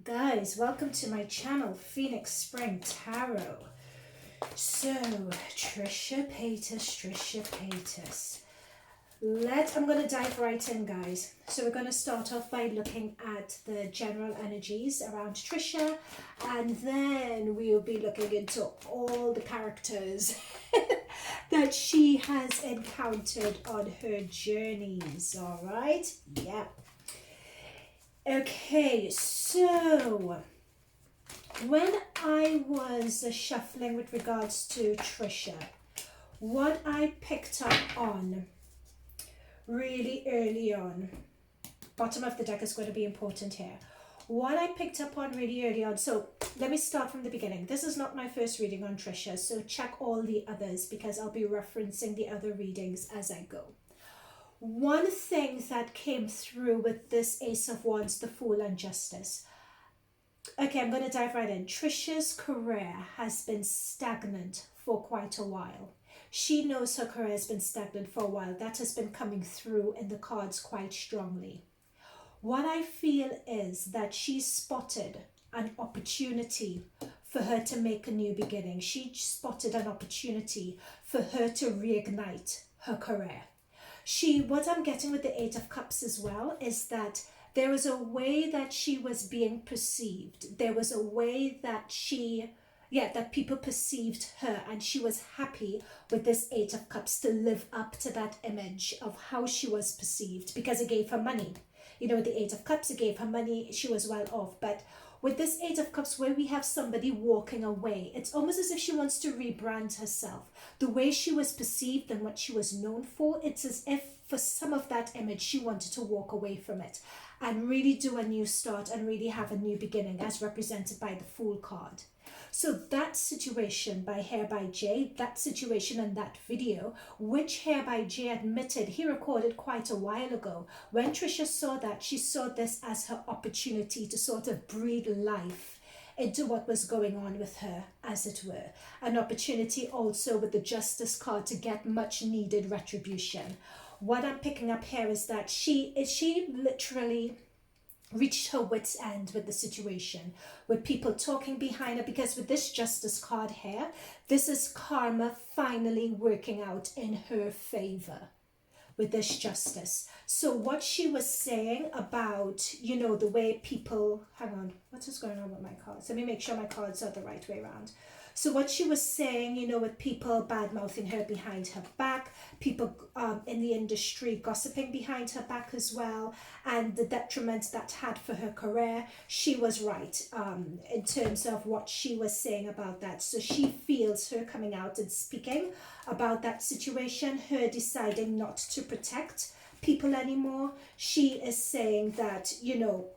Guys, welcome to my channel, Phoenix Spring Tarot. So, Trisha Paytas. I'm going to dive right in, guys. So we're going to start off by looking at the general energies around Trisha, and then we'll be looking into all the characters that she has encountered on her journeys, all right? Yeah. Okay, so when I was shuffling with regards to Trisha, what I picked up on really early on, bottom of the deck is going to be important here. What I picked up on really early on, so let me start from the beginning. This is not my first reading on Trisha, so check all the others because I'll be referencing the other readings as I go. One thing that came through with this Ace of Wands, the Fool and Justice. Okay, I'm going to dive right in. Trisha's career has been stagnant for quite a while. She knows her career has been stagnant for a while. That has been coming through in the cards quite strongly. What I feel is that she spotted an opportunity for her to make a new beginning. She spotted an opportunity for her to reignite her career. What I'm getting with the Eight of Cups as well is that there was a way that she was being perceived. There was a way that that people perceived her, and she was happy with this Eight of Cups to live up to that image of how she was perceived because it gave her money. You know, with the Eight of Cups, it gave her money. She was well off. But with this Eight of Cups, where we have somebody walking away, it's almost as if she wants to rebrand herself. The way she was perceived and what she was known for, it's as if for some of that image, she wanted to walk away from it and really do a new start and really have a new beginning, as represented by the Fool card. So that situation by Hair by Jay, that situation and that video, which Hair by Jay admitted he recorded quite a while ago, when Trisha saw that, she saw this as her opportunity to sort of breathe life into what was going on with her, as it were. An opportunity also with the Justice card to get much needed retribution. What I'm picking up here is that she literally reached her wit's end with the situation, with people talking behind her, because with this Justice card here, this is karma finally working out in her favor with this Justice. So what she was saying about, you know, the way people, hang on, what is going on with my cards? Let me make sure my cards are the right way around. So what she was saying, you know, with people bad-mouthing her behind her back, people in the industry gossiping behind her back as well, and the detriment that had for her career, she was right in terms of what she was saying about that. So she feels her coming out and speaking about that situation, her deciding not to protect people anymore. She is saying that, you know,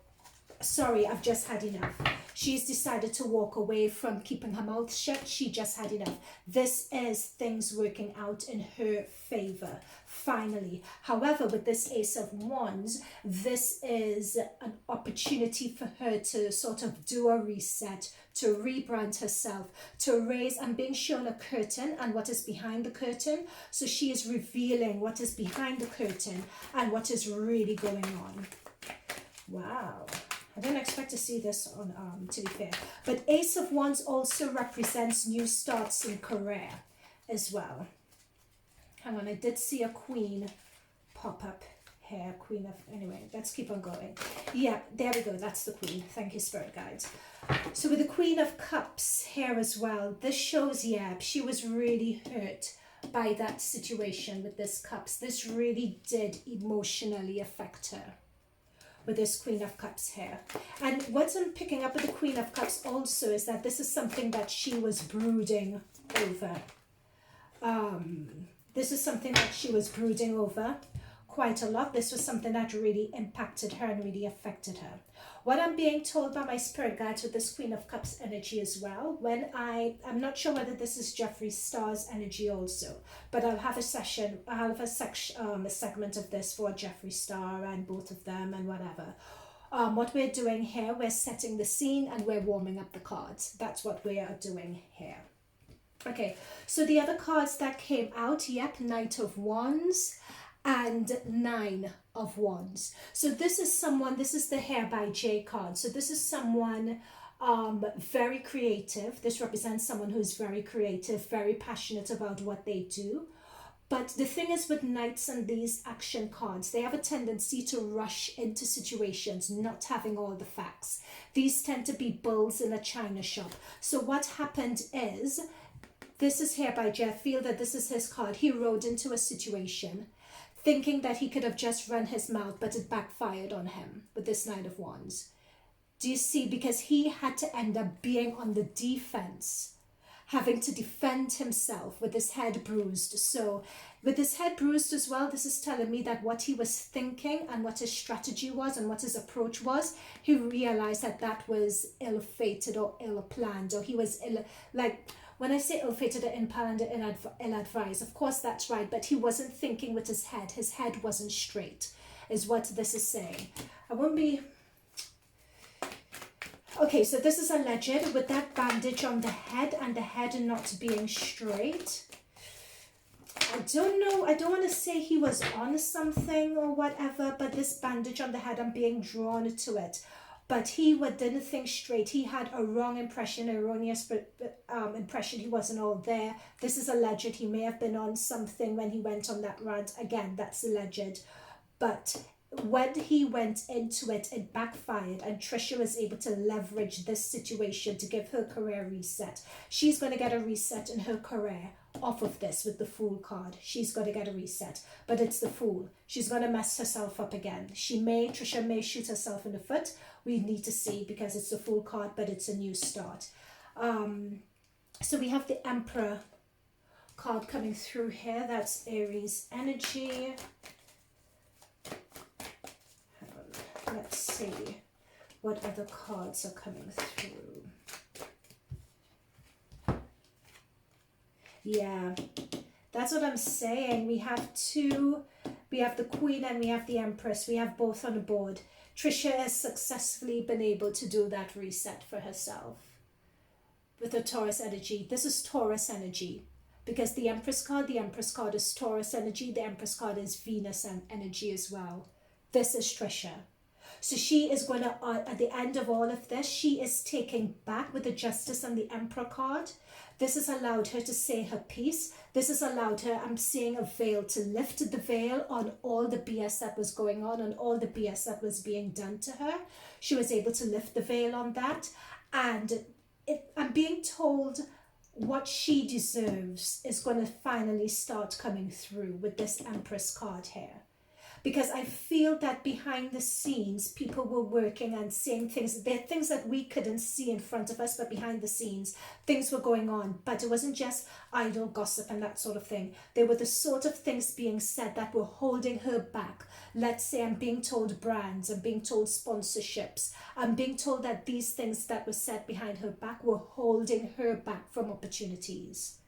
sorry, I've just had enough. She's decided to walk away from keeping her mouth shut. She just had enough. This is things working out in her favor, finally. However, with this Ace of Wands, this is an opportunity for her to sort of do a reset, to rebrand herself, to raise. I'm being shown a curtain and what is behind the curtain. So she is revealing what is behind the curtain and what is really going on. Wow. I didn't expect to see this on, to be fair. But Ace of Wands also represents new starts in career as well. Hang on, I did see a Queen pop up here. Queen of, anyway, let's keep on going. Yeah, there we go. That's the Queen. Thank you, Spirit Guides. So with the Queen of Cups here as well, this shows, yeah, she was really hurt by that situation with this Cups. This really did emotionally affect her with this Queen of Cups here. And what I'm picking up with the Queen of Cups also is that this is something that she was brooding over. This is something that she was brooding over quite a lot. This was something that really impacted her and really affected her. What I'm being told by my spirit guides with this Queen of Cups energy as well, when I'm not sure whether this is Jeffree Star's energy also, but I'll have a session, I'll have a segment of this for Jeffree Star and both of them and whatever. What we're doing here, we're setting the scene and we're warming up the cards. That's what we are doing here. Okay, so the other cards that came out, yep, Knight of Wands and 9 of Wands. So this is someone, this is the Hair by J card. So this is someone very creative. This represents someone who's very creative, very passionate about what they do. But the thing is with Knights and these action cards, they have a tendency to rush into situations, not having all the facts. These tend to be bulls in a china shop. So what happened is, this is here by Jeff. Feel that this is his card. He rode into a situation thinking that he could have just run his mouth, but it backfired on him with this Knight of Wands. Do you see? Because he had to end up being on the defense, having to defend himself with his head bruised. So with his head bruised as well, this is telling me that what he was thinking and what his strategy was and what his approach was, he realized that that was ill-fated or ill-planned, or he was like, when I say ill-fated or ill-planned or ill-advised, of course that's right, but he wasn't thinking with his head. His head wasn't straight, is what this is saying. I won't be... Okay, so this is alleged with that bandage on the head and the head not being straight. I don't know, I don't want to say he was on something or whatever, but this bandage on the head, I'm being drawn to it. But he didn't think straight. He had a wrong impression, erroneous impression. He wasn't all there. This is alleged. He may have been on something when he went on that rant. Again, that's alleged. But when he went into it, it backfired, and Trisha was able to leverage this situation to give her career reset. She's going to get a reset in her career off of this with the Fool card. She's going to get a reset, but it's the Fool. She's going to mess herself up again. Trisha may shoot herself in the foot. We need to see, because it's the Fool card, but it's a new start. So we have the Emperor card coming through here. That's Aries energy. Let's see what other cards are coming through. Yeah, that's what I'm saying. We have the Queen and we have the Empress. We have both on the board. Trisha has successfully been able to do that reset for herself with the Taurus energy. This is Taurus energy, because the Empress card is Taurus energy. The Empress card is Venus energy as well. This is Trisha. So she is going to, at the end of all of this, she is taking back with the Justice and the Emperor card. This has allowed her to say her piece. This has allowed her, I'm seeing a veil, to lift the veil on all the BS that was going on all the BS that was being done to her. She was able to lift the veil on that. And I'm being told what she deserves is going to finally start coming through with this Empress card here. Because I feel that behind the scenes, people were working and saying things. There are things that we couldn't see in front of us, but behind the scenes, things were going on. But it wasn't just idle gossip and that sort of thing. There were the sort of things being said that were holding her back. Let's say I'm being told brands, I'm being told sponsorships. I'm being told that these things that were said behind her back were holding her back from opportunities.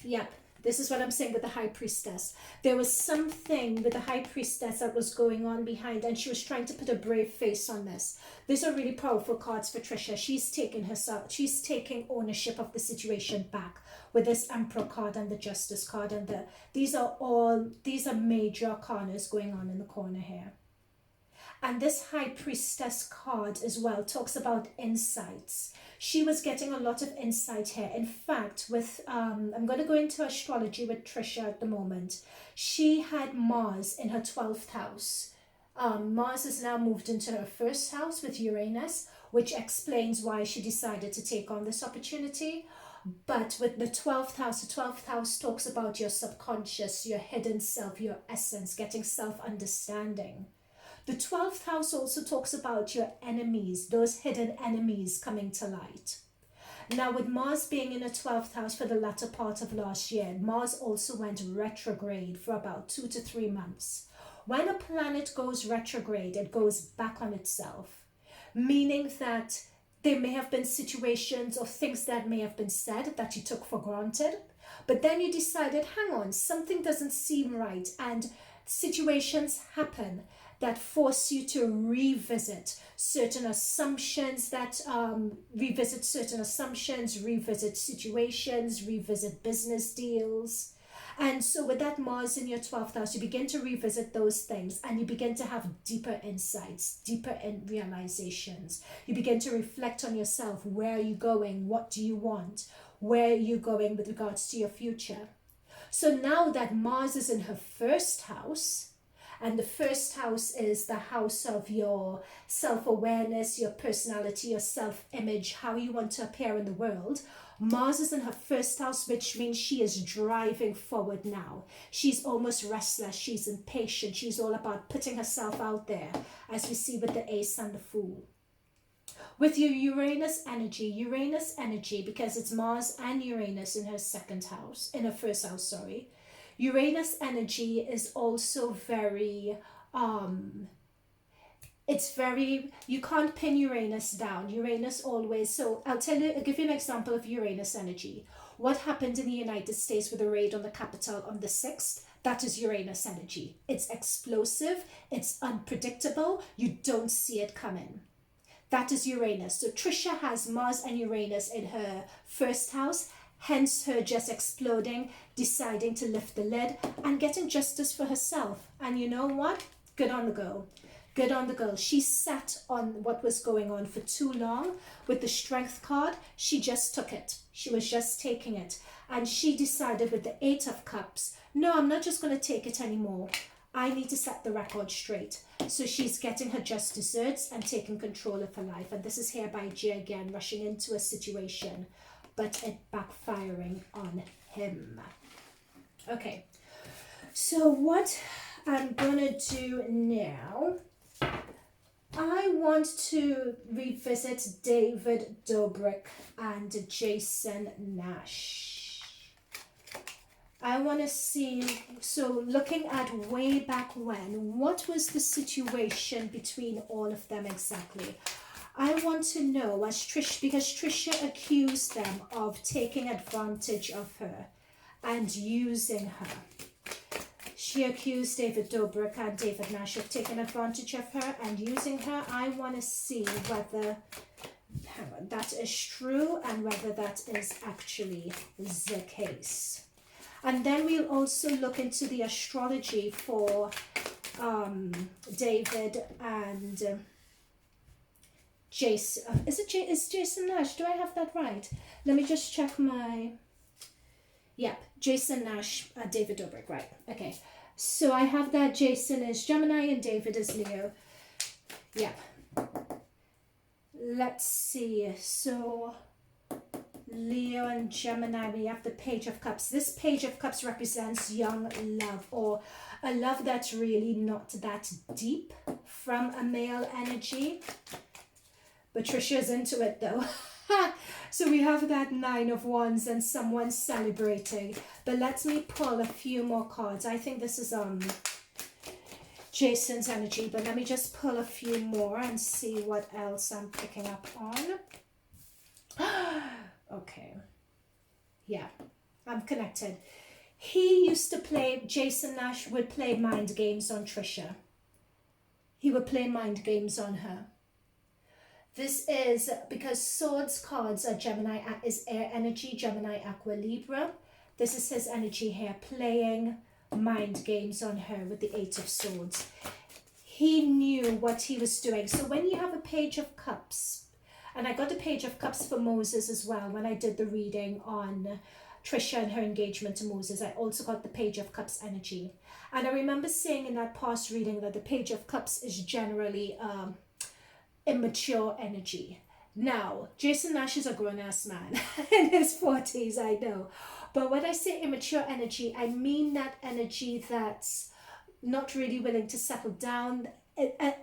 Yep. This is what I'm saying with the High Priestess. There was something with the High Priestess that was going on behind, and she was trying to put a brave face on this. These are really powerful cards for Trisha. She's taking ownership of the situation back with this Emperor card and the Justice card, and these are major arcanas going on in the corner here. And this High Priestess card as well talks about insights. She was getting a lot of insight here. In fact, with I'm going to go into astrology with Trisha at the moment. She had Mars in her 12th house. Mars has now moved into her first house with Uranus, which explains why she decided to take on this opportunity. But with the 12th house talks about your subconscious, your hidden self, your essence, getting self-understanding. The 12th house also talks about your enemies, those hidden enemies coming to light. Now, with Mars being in a 12th house for the latter part of last year, Mars also went retrograde for about 2 to 3 months. When a planet goes retrograde, it goes back on itself, meaning that there may have been situations or things that may have been said that you took for granted, but then you decided, hang on, something doesn't seem right, and situations happen that force you to revisit certain assumptions, revisit situations, revisit business deals. And so with that Mars in your 12th house, you begin to revisit those things and you begin to have deeper insights, deeper realizations. You begin to reflect on yourself. Where are you going? What do you want? Where are you going with regards to your future? So now that Mars is in her first house, and the first house is the house of your self-awareness, your personality, your self-image, how you want to appear in the world. Mars is in her first house, which means she is driving forward now. She's almost restless. She's impatient. She's all about putting herself out there, as we see with the Ace and the Fool. With your Uranus energy, because it's Mars and Uranus in her second house, in her first house, sorry. Uranus energy is also very, it's very, you can't pin Uranus down. Uranus always, so I'll give you an example of Uranus energy. What happened in the United States with the raid on the Capitol on the 6th? That is Uranus energy. It's explosive, it's unpredictable, you don't see it coming. That is Uranus. So Trisha has Mars and Uranus in her first house, hence her just exploding, deciding to lift the lid and getting justice for herself. And you know what? Good on the girl. Good on the girl. She sat on what was going on for too long. With the Strength card, she just took it. She was just taking it. And she decided with the 8 of Cups, no, I'm not just going to take it anymore. I need to set the record straight. So she's getting her just desserts and taking control of her life. And this is here by J again, rushing into a situation, but it backfiring on him. Okay, so what I'm gonna do now, I want to revisit David Dobrik and Jason Nash. I want to see, so looking at way back when, what was the situation between all of them exactly? I want to know, as because Trisha accused them of taking advantage of her and using her. She accused David Dobrik and David Nash of taking advantage of her and using her. I want to see whether that is true and whether that is actually the case. And then we'll also look into the astrology for David and Jason. Is Jason Nash? Do I have that right? Let me just check my... Yep, Jason Nash, David Dobrik, right. Okay, so I have that Jason is Gemini and David is Leo. Yep. Let's see, so... Leo and Gemini, we have the Page of Cups. This Page of Cups represents young love, or a love that's really not that deep from a male energy. But Trisha's into it though. So we have that 9 of Wands and someone celebrating. But let me pull a few more cards. I think this is Jason's energy, but let me just pull a few more and see what else I'm picking up on. Okay, yeah, I'm connected. He used to play, Jason Nash would play mind games on Trisha. He would play mind games on her. This is because Swords cards are Gemini, is air energy, Gemini, Aqua, Libra. This is his energy here, playing mind games on her with the 8 of Swords. He knew what he was doing. So when you have a Page of Cups, and I got a Page of Cups for Moses as well when I did the reading on Trisha and her engagement to Moses. I also got the Page of Cups energy. And I remember saying in that past reading that the Page of Cups is generally immature energy. Now, Jason Nash is a grown-ass man in his 40s, I know. But when I say immature energy, I mean that energy that's not really willing to settle down.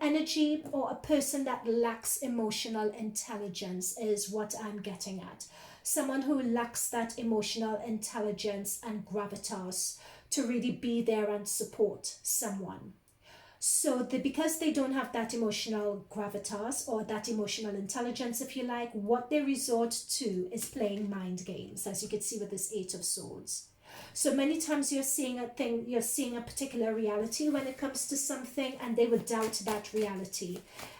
Energy or a person that lacks emotional intelligence is what I'm getting at. Someone who lacks that emotional intelligence and gravitas to really be there and support someone. So because they don't have that emotional gravitas or that emotional intelligence, if you like, what they resort to is playing mind games, as you can see with this 8 of Swords. So many times you're seeing a particular reality when it comes to something, and they would doubt that reality.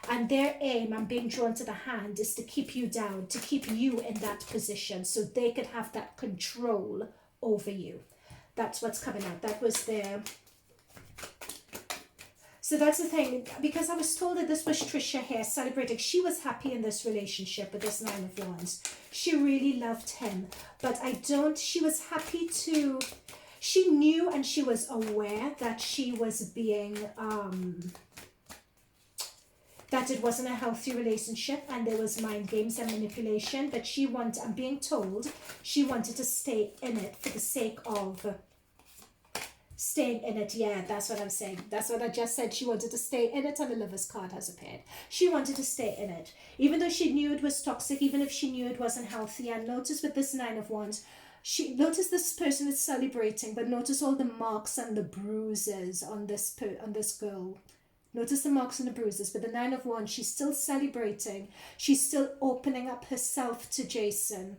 And their aim, and being drawn to the hand, is to keep you down, to keep you in that position so they could have that control over you. That's what's coming out. That was there. So that's the thing, because I was told that this was Trisha here celebrating. She was happy in this relationship with this Nine of Wands. She really loved him, but she was happy to, she knew and she was aware that she was being, that it wasn't a healthy relationship and there was mind games and manipulation, but I'm being told, she wanted to stay in it for the sake of staying in it. Yeah, that's what I'm saying. That's what I just said. She wanted to stay in it, and the Lover's card has appeared. She wanted to stay in it, even though she knew it was toxic, even if she knew it wasn't healthy. And notice with this Nine of Wands, notice this person is celebrating, but notice all the marks and the bruises on this girl. Notice the marks and the bruises. But the Nine of Wands, she's still celebrating. She's still opening up herself to Jason.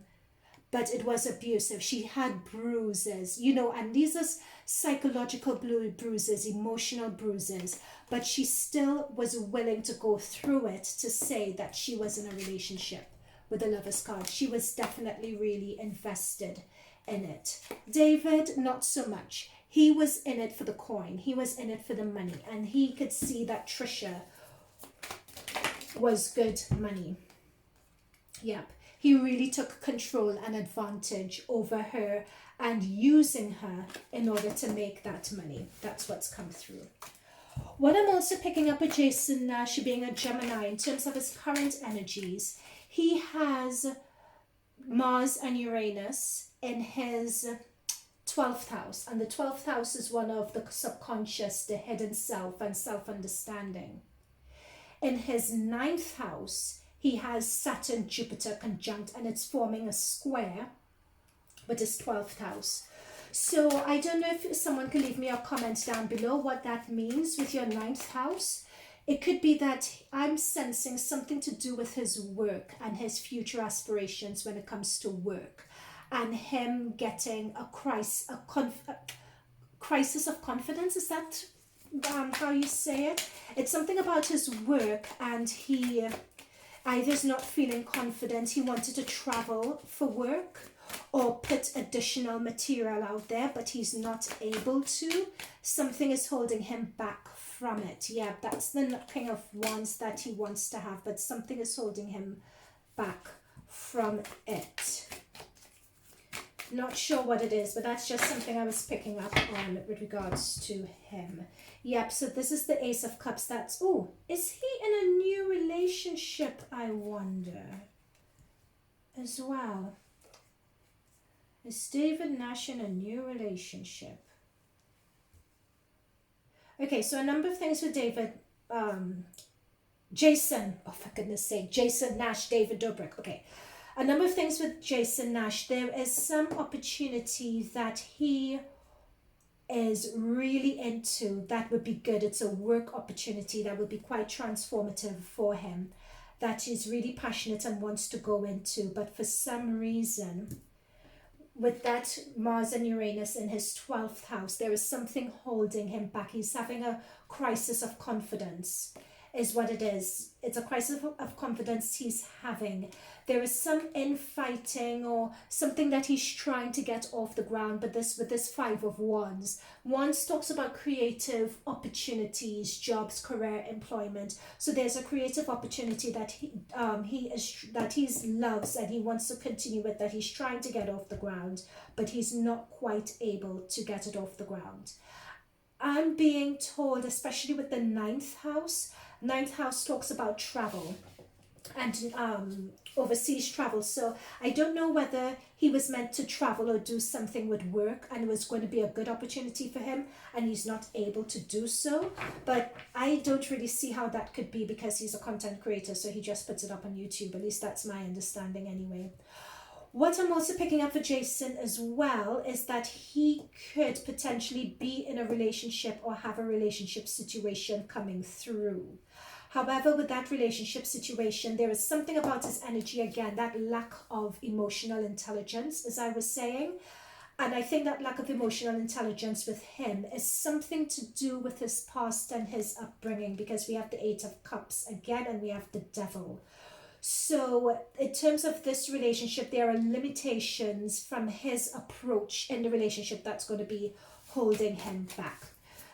But it was abusive. She had bruises, you know, and these are psychological bruises, emotional bruises. But she still was willing to go through it to say that she was in a relationship with the Lover's card. She was definitely really invested in it. David, not so much. He was in it for the coin. He was in it for the money. And he could see that Trisha was good money. Yep. He really took control and advantage over her and using her in order to make that money. That's what's come through. What I'm also picking up with Jason Nash being a Gemini in terms of his current energies, he has Mars and Uranus in his 12th house. And the 12th house is one of the subconscious, the hidden self and self-understanding. In his 9th house, he has Saturn, Jupiter conjunct, and it's forming a square with his 12th house. So I don't know if someone can leave me a comment down below what that means with your 9th house. It could be that I'm sensing something to do with his work and his future aspirations when it comes to work, and him getting a crisis of confidence. Is that how you say it? It's something about his work, and he either is not feeling confident. He wanted to travel for work or put additional material out there, but he's not able to. Something is holding him back from it. Yeah, that's the King of Wands that he wants to have, but something is holding him back from it. Not sure what it is, but that's just something I was picking up on with regards to him. Yep, so this is the Ace of Cups. That's, oh, is he in a new relationship, I wonder, as well? Is David Nash in a new relationship? Okay, so a number of things with David, Jason, oh for goodness sake, Jason Nash David Dobrik. Okay, a number of things with Jason Nash. There is some opportunity that he is really into that would be good. It's a work opportunity that would be quite transformative for him, that he's really passionate and wants to go into. But for some reason, with that Mars and Uranus in his 12th house, there is something holding him back. He's having a crisis of confidence, is what it is. It's a crisis of confidence he's having. There is some infighting or something that he's trying to get off the ground, but with this Five of Wands. Wands talks about creative opportunities, jobs, career, employment. So there's a creative opportunity that he loves and he wants to continue with, that he's trying to get off the ground, but he's not quite able to get it off the ground. I'm being told, especially with the 9th house, 9th house talks about travel and overseas travel. So I don't know whether he was meant to travel or do something with work and it was going to be a good opportunity for him and he's not able to do so. But I don't really see how that could be, because he's a content creator, so he just puts it up on YouTube. At least that's my understanding anyway. What I'm also picking up for Jason as well is that he could potentially be in a relationship or have a relationship situation coming through. However, with that relationship situation, there is something about his energy, again, that lack of emotional intelligence, as I was saying. And I think that lack of emotional intelligence with him is something to do with his past and his upbringing, because we have the 8 of Cups again and we have the Devil. So in terms of this relationship, there are limitations from his approach in the relationship that's going to be holding him back.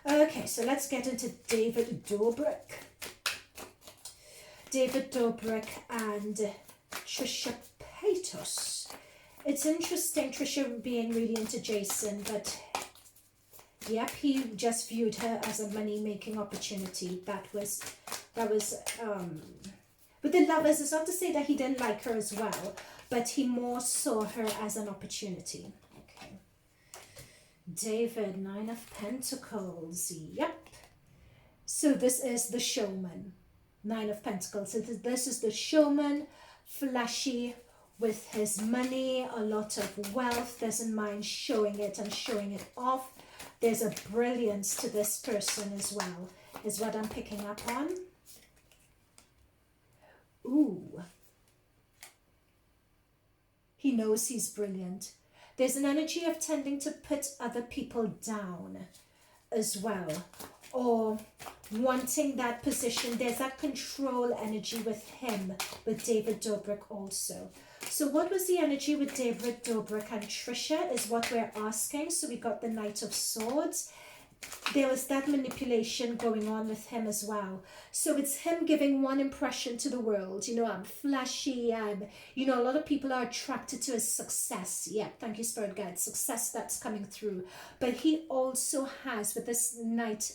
Okay, so let's get into David Dobrik. David Dobrik and Trisha Paytas. It's interesting, Trisha being really into Jason, but yep, he just viewed her as a money-making opportunity. That was with the lovers, it's not to say that he didn't like her as well, but he more saw her as an opportunity. Okay. David, 9 of Pentacles. Yep. So this is the showman. 9 of Pentacles. So this is the showman, flashy, with his money, a lot of wealth, doesn't mind showing it and showing it off. There's a brilliance to this person as well, is what I'm picking up on. Ooh. He knows he's brilliant. There's an energy of tending to put other people down as well, or wanting that position. There's that control energy with him, with David Dobrik also. So what was the energy with David Dobrik and Trisha is what we're asking. So we got the Knight of Swords. There was that manipulation going on with him as well. So it's him giving one impression to the world. You know, I'm flashy. You know, a lot of people are attracted to his success. Yeah, thank you, Spirit Guide. Success that's coming through. But he also has, with this Knight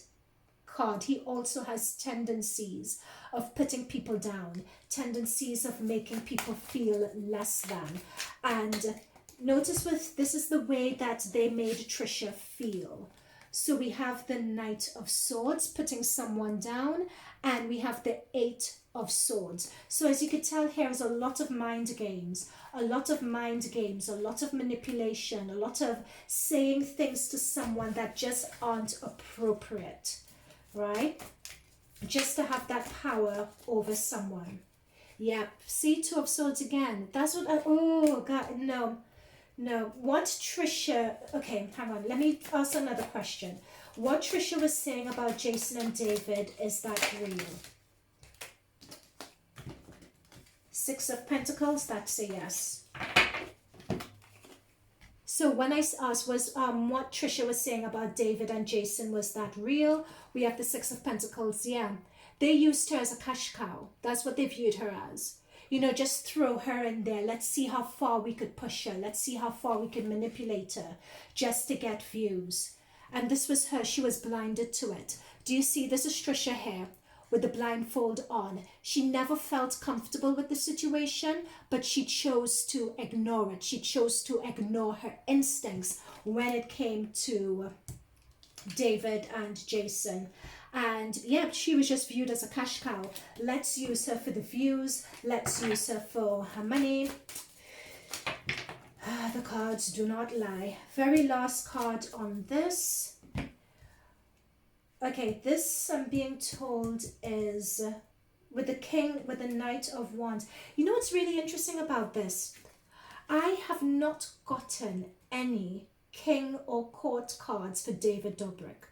card, he also has tendencies of putting people down, tendencies of making people feel less than. And notice with this is the way that they made Trisha feel. So we have the Knight of Swords putting someone down, and we have the 8 of Swords. So as you can tell, here is a lot of mind games, a lot of manipulation, a lot of saying things to someone that just aren't appropriate, right? Just to have that power over someone. Yep, see, 2 of Swords again. That's what I, oh God, no. No, what Trisha, okay, hang on, let me ask another question. What Trisha was saying about Jason and David, is that real? 6 of Pentacles, that's a yes. So when I asked was what Trisha was saying about David and Jason, was that real? We have the 6 of Pentacles, yeah. They used her as a cash cow. That's what they viewed her as. You know, just throw her in there. Let's see how far we could push her. Let's see how far we can manipulate her just to get views. And this was her. She was blinded to it. Do you see? This is Trisha here with the blindfold on. She never felt comfortable with the situation, but she chose to ignore it. She chose to ignore her instincts when it came to David and Jason. And yeah, she was just viewed as a cash cow. Let's use her for the views. Let's use her for her money. The cards do not lie. Very last card on this. Okay, this I'm being told is with the King, with the Knight of Wands. You know what's really interesting about this? I have not gotten any King or Court cards for David Dobrik.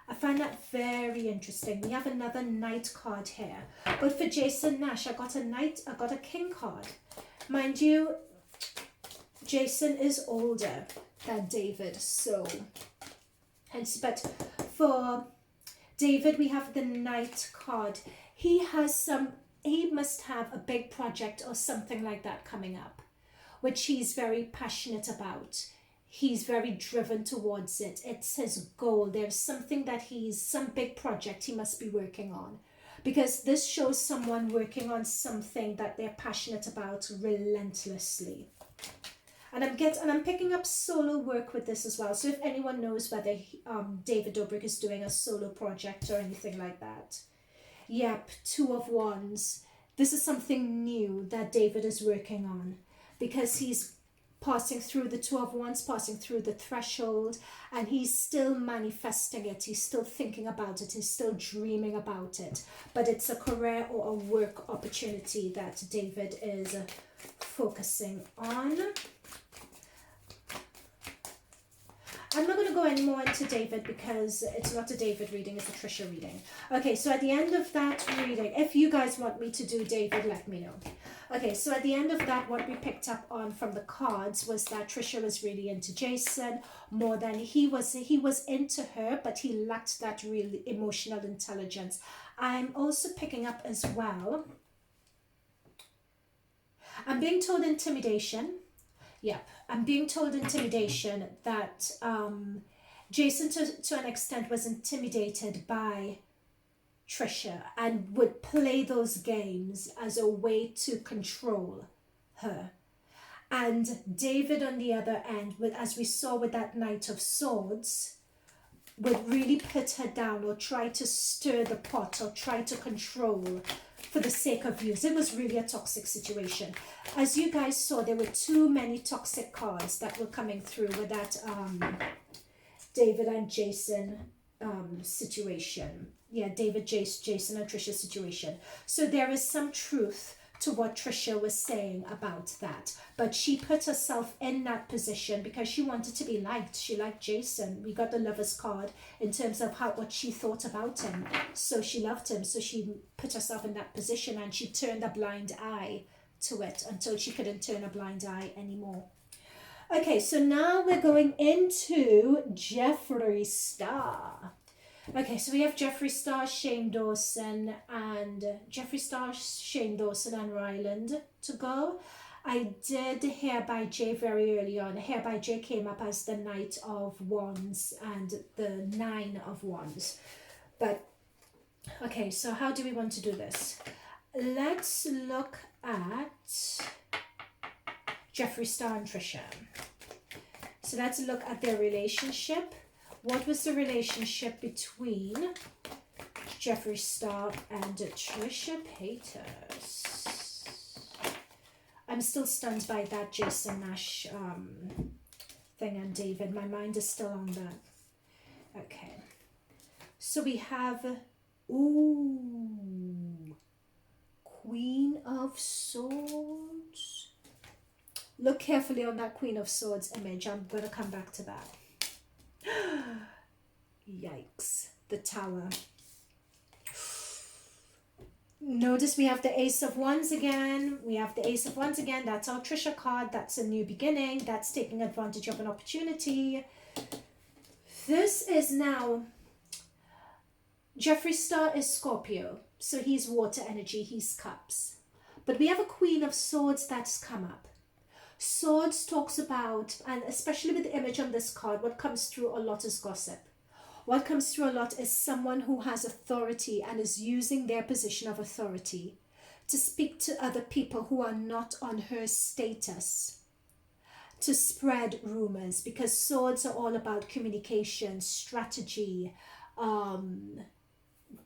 I find that very interesting. We have another Knight card here. But for Jason Nash, I got a Knight, I got a King card. Mind you, Jason is older than David, so hence, but for David, we have the Knight card. He must have a big project or something like that coming up, which he's very passionate about. He's very driven towards it. It's his goal. There's something that some big project he must be working on. Because this shows someone working on something that they're passionate about relentlessly. And I'm picking up solo work with this as well. So if anyone knows whether David Dobrik is doing a solo project or anything like that. Yep, 2 of Wands. This is something new that David is working on. Because he's passing through the 2 of Wands, passing through the threshold, and he's still manifesting it. He's still thinking about it. He's still dreaming about it. But it's a career or a work opportunity that David is focusing on. I'm not going to go any more into David because it's not a David reading, it's a Trisha reading. Okay, so at the end of that reading, if you guys want me to do David, let me know. Okay, so at the end of that, what we picked up on from the cards was that Trisha was really into Jason more than he was into her, but he lacked that real emotional intelligence. I'm also picking up as well, I'm being told intimidation. Yep, I'm being told intimidation that Jason to an extent was intimidated by Trisha and would play those games as a way to control her. And David on the other end, as we saw with that Knight of Swords, would really put her down or try to stir the pot or try to control for the sake of views. It was really a toxic situation. As you guys saw, there were too many toxic cards that were coming through with that David and Jason situation. Yeah, David, Jason and Trisha situation. So there is some truth to what Trisha was saying about that. But she put herself in that position because she wanted to be liked. She liked Jason. We got the Lover's card in terms of what she thought about him. So she loved him. So she put herself in that position and she turned a blind eye to it until she couldn't turn a blind eye anymore. Okay, so now we're going into Jeffree Star. Okay, so we have Jeffree Star, Shane Dawson, and Ryland to go. I did Hair by J very early on. Hair by J came up as the Knight of Wands and the Nine of Wands. But, okay, so how do we want to do this? Let's look at Jeffree Star and Trisha. So let's look at their relationship. What was the relationship between Jeffree Star and Trisha Paytas? I'm still stunned by that Jason Nash thing and David. My mind is still on that. Okay. So we have, Queen of Swords. Look carefully on that Queen of Swords image. I'm going to come back to that. Yikes. The Tower. Notice we have the Ace of Wands again. That's our Trisha card. That's a new beginning. That's taking advantage of an opportunity. This is now... Jeffree Star is Scorpio. So he's water energy. He's cups. But we have a Queen of Swords that's come up. Swords talks about, and especially with the image on this card, what comes through a lot is gossip. What comes through a lot is someone who has authority and is using their position of authority to speak to other people who are not on her status, to spread rumors, because swords are all about communication, strategy,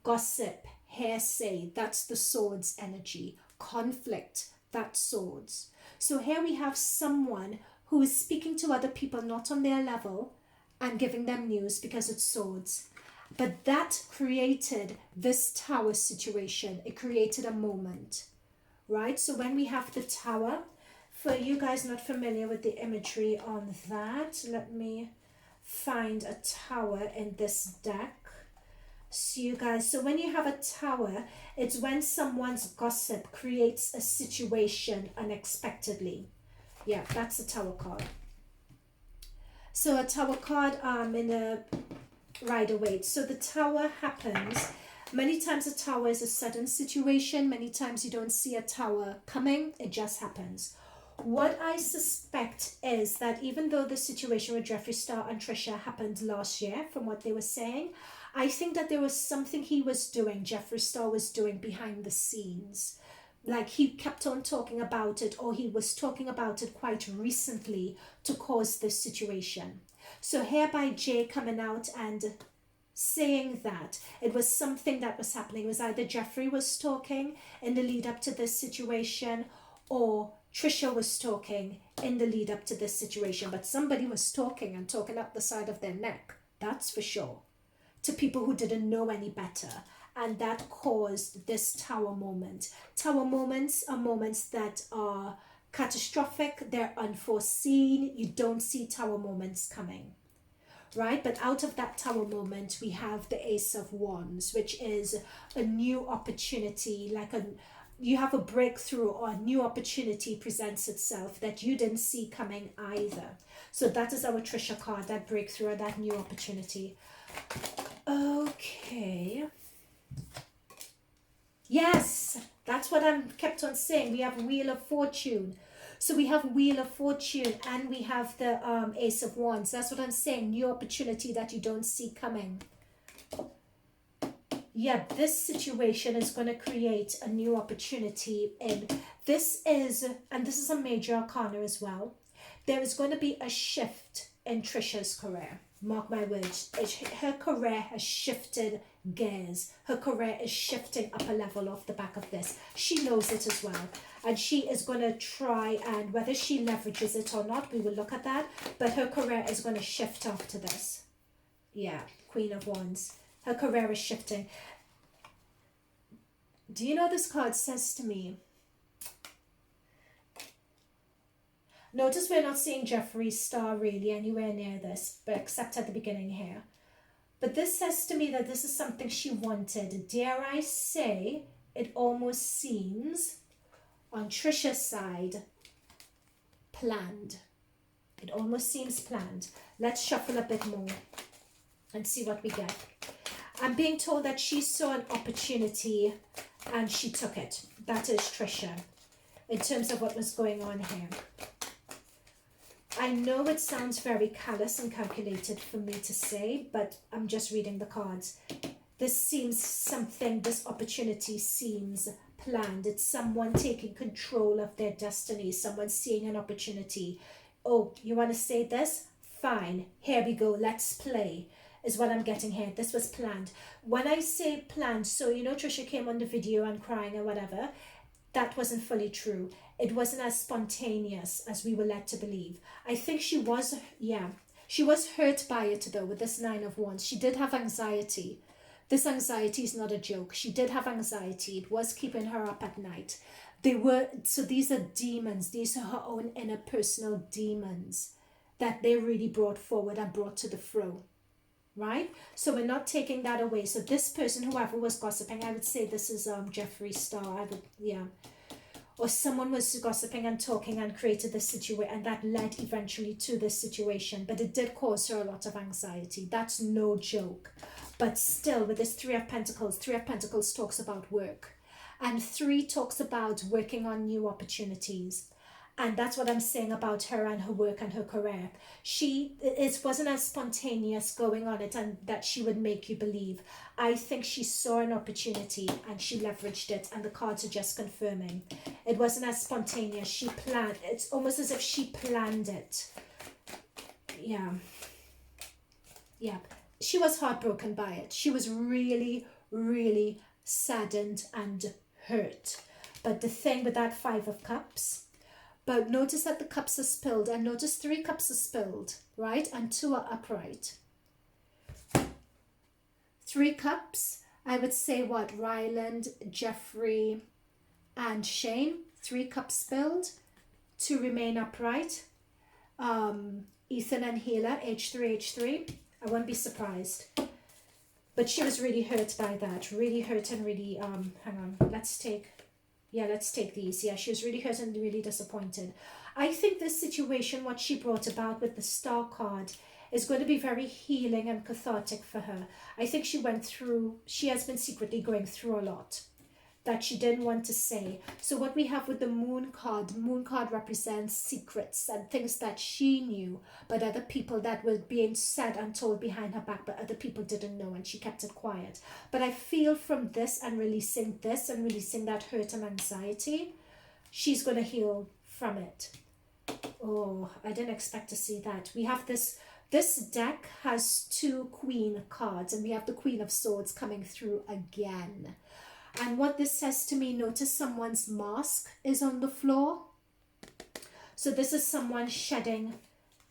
gossip, hearsay. That's the swords energy. Conflict, that's swords. So here we have someone who is speaking to other people not on their level and giving them news because it's swords. But that created this Tower situation. It created a moment, right? So when we have the Tower, for you guys not familiar with the imagery on that, let me find a Tower in this deck. So you guys, so when you have a Tower, it's when someone's gossip creates a situation unexpectedly. Yeah, that's a Tower card. So a Tower card in a Rider-Waite. So the Tower happens. Many times a Tower is a sudden situation. Many times you don't see a Tower coming. It just happens. What I suspect is that even though the situation with Jeffree Star and Trisha happened last year, from what they were saying, I think that there was something he was doing, Jeffree Star was doing behind the scenes. Like he kept on talking about it, or he was talking about it quite recently to cause this situation. So here by Jay coming out and saying that it was something that was happening. It was either Jeffree was talking in the lead up to this situation, or Trisha was talking in the lead up to this situation. But somebody was talking and talking up the side of their neck. That's for sure. To people who didn't know any better. And that caused this Tower moment. Tower moments are moments that are catastrophic. They're unforeseen. You don't see Tower moments coming. right? But out of that Tower moment, we have the Ace of Wands, which is a new opportunity, like you have a breakthrough or a new opportunity presents itself that you didn't see coming either. So that is our Trisha card, that breakthrough or that new opportunity. Okay. Yes, that's what I kept on saying. We have Wheel of Fortune. So we have Wheel of Fortune and we have the Ace of Wands. That's what I'm saying. New opportunity that you don't see coming. Yeah, this situation is going to create a new opportunity. And this is a major arcana as well. There is going to be a shift in Trisha's career. Mark my words. Her career has shifted gears. Her career is shifting up a level off the back of this. She knows it as well. And she is going to try, and whether she leverages it or not, we will look at that. But her career is going to shift after this. Yeah, Queen of Wands. Her career is shifting. Do you know this card says to me? Notice we're not seeing Jeffree's star really anywhere near this, but except at the beginning here. But this says to me that this is something she wanted. Dare I say, it almost seems, on Trisha's side, planned. It almost seems planned. Let's shuffle a bit more and see what we get. I'm being told that she saw an opportunity and she took it. That is Trisha, in terms of what was going on here. I know it sounds very callous and calculated for me to say, but I'm just reading the cards. This opportunity seems planned. It's someone taking control of their destiny, someone seeing an opportunity. Oh, you want to say this? Fine, here we go, let's play, is what I'm getting here. This was planned. When I say planned, so you know Trisha came on the video and crying or whatever, that wasn't fully true. It wasn't as spontaneous as we were led to believe. I think she was hurt by it though, with this Nine of Wands. She did have anxiety. This anxiety is not a joke. She did have anxiety. It was keeping her up at night. So these are demons. These are her own inner personal demons that they really brought forward and brought to the fore. Right? So we're not taking that away. So this person, whoever was gossiping, I would say this is Jeffree's star. Or someone was gossiping and talking and created this situation, and that led eventually to this situation. But it did cause her a lot of anxiety. That's no joke. But still, with this Three of Pentacles talks about work. And 3 talks about working on new opportunities. And that's what I'm saying about her and her work and her career. It wasn't as spontaneous going on it and that she would make you believe. I think she saw an opportunity and she leveraged it, and the cards are just confirming. It wasn't as spontaneous. She planned. It's almost as if she planned it. Yeah. She was heartbroken by it. She was really, really saddened and hurt. But the thing with that 5 of Cups, but notice that the cups are spilled, and notice 3 cups are spilled, right? And 2 are upright. 3 cups, I would say what? Ryland, Jeffree, and Shane. 3 cups spilled, 2 remain upright. Ethan and Healer, H3. I won't be surprised. But she was really hurt by that. Really hurt and really, hang on, let's take these. Yeah, she was really hurt and really disappointed. I think this situation, what she brought about with the Star card, is going to be very healing and cathartic for her. I think she has been secretly going through a lot that she didn't want to say. So what we have with the Moon card represents secrets and things that she knew, but other people that were being said and told behind her back, but other people didn't know, and she kept it quiet. But I feel from this and releasing that hurt and anxiety, she's going to heal from it. Oh, I didn't expect to see that. We have this deck has 2 Queen cards, and we have the Queen of Swords coming through again. And what this says to me, notice someone's mask is on the floor. So this is someone shedding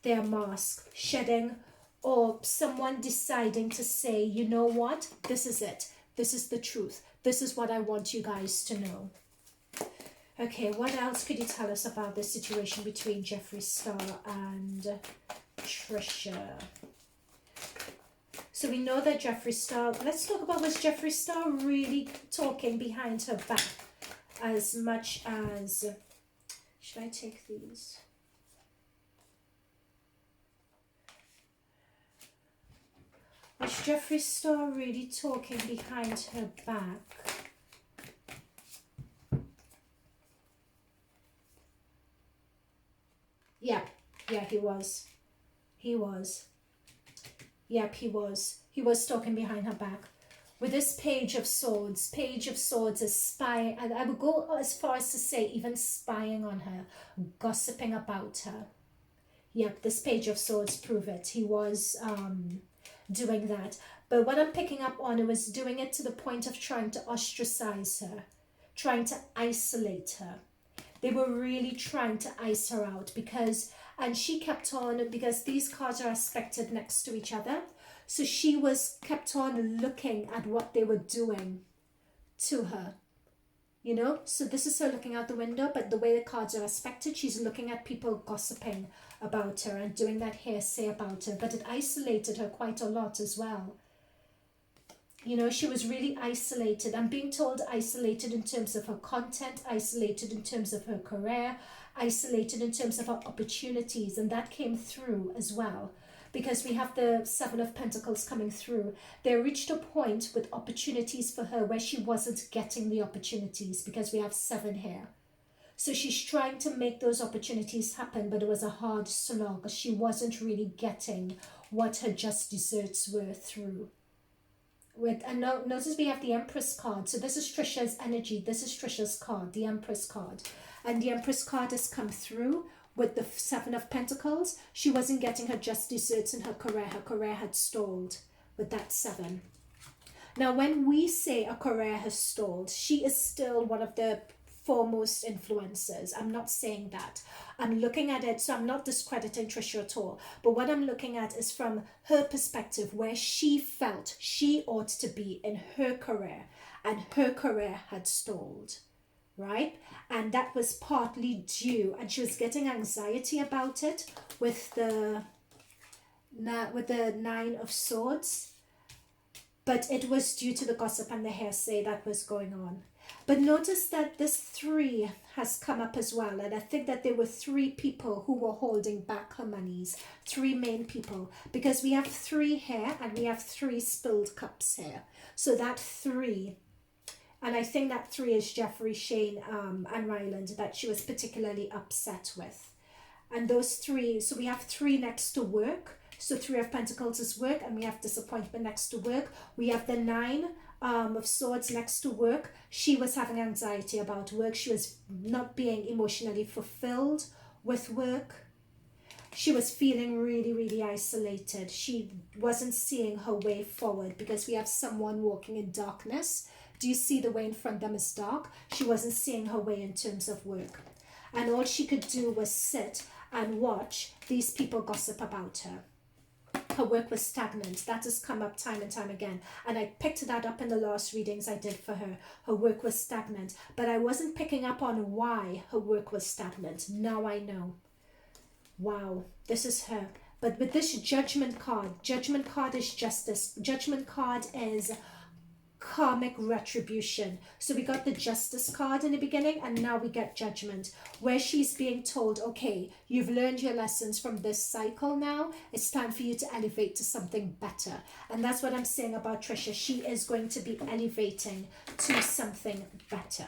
their mask, or someone deciding to say, you know what, this is it. This is the truth. This is what I want you guys to know. Okay, what else could you tell us about this situation between Jeffree Star and Trisha? So we know that Jeffree Star, let's talk about, was Jeffree Star really talking behind her back as much as, should I take these? Was Jeffree Star really talking behind her back? Yeah, he was. He was. Yep, he was. He was talking behind her back. With this Page of Swords is spying, and I would go as far as to say even spying on her, gossiping about her. Yep, this Page of Swords prove it. He was doing that. But what I'm picking up on, it was doing it to the point of trying to ostracize her, trying to isolate her. They were really trying to ice her out because, and she kept on, because these cards are aspected next to each other. So she was kept on looking at what they were doing to her, you know. So this is her looking out the window, but the way the cards are aspected, she's looking at people gossiping about her and doing that hearsay about her. But it isolated her quite a lot as well. You know, she was really isolated. I'm being told isolated in terms of her content, isolated in terms of her career, isolated in terms of her opportunities, and that came through as well. Because we have the Seven of Pentacles coming through. They reached a point with opportunities for her where she wasn't getting the opportunities, because we have 7 here. So she's trying to make those opportunities happen, but it was a hard slog. She wasn't really getting what her just desserts were through. And notice we have the Empress card. So this is Trisha's energy. This is Trisha's card, the Empress card. And the Empress card has come through with the 7 of Pentacles. She wasn't getting her just desserts in her career. Her career had stalled with that 7. Now, when we say a career has stalled, she is still one of the foremost influencers. I'm not saying that. I'm looking at it, so I'm not discrediting Trisha at all. But what I'm looking at is from her perspective, where she felt she ought to be in her career, and her career had stalled, right? And that was partly due, and she was getting anxiety about it with the 9 of Swords. But it was due to the gossip and the hearsay that was going on. But notice that this 3 has come up as well. And I think that there were 3 people who were holding back her monies. 3 main people. Because we have 3 here and we have 3 spilled cups here. So that 3, and I think that 3 is Jeffree, Shane, and Ryland, that she was particularly upset with. And those 3, so we have 3 next to work. So 3 of Pentacles is work, and we have disappointment next to work. We have the 9 of Swords next to work. She was having anxiety about work. She was not being emotionally fulfilled with work. She was feeling really, really isolated. She wasn't seeing her way forward, because we have someone walking in darkness. Do you see the way in front of them is dark? She wasn't seeing her way in terms of work. And all she could do was sit and watch these people gossip about her. Her work was stagnant. That has come up time and time again. And I picked that up in the last readings I did for her. Her work was stagnant. But I wasn't picking up on why her work was stagnant. Now I know. Wow, this is her. But with this Judgment card is justice. Judgment card is karmic retribution. So we got the Justice card in the beginning, and now we get Judgment, where she's being told, okay, you've learned your lessons from this cycle now. It's time for you to elevate to something better. And that's what I'm saying about Trisha. She is going to be elevating to something better.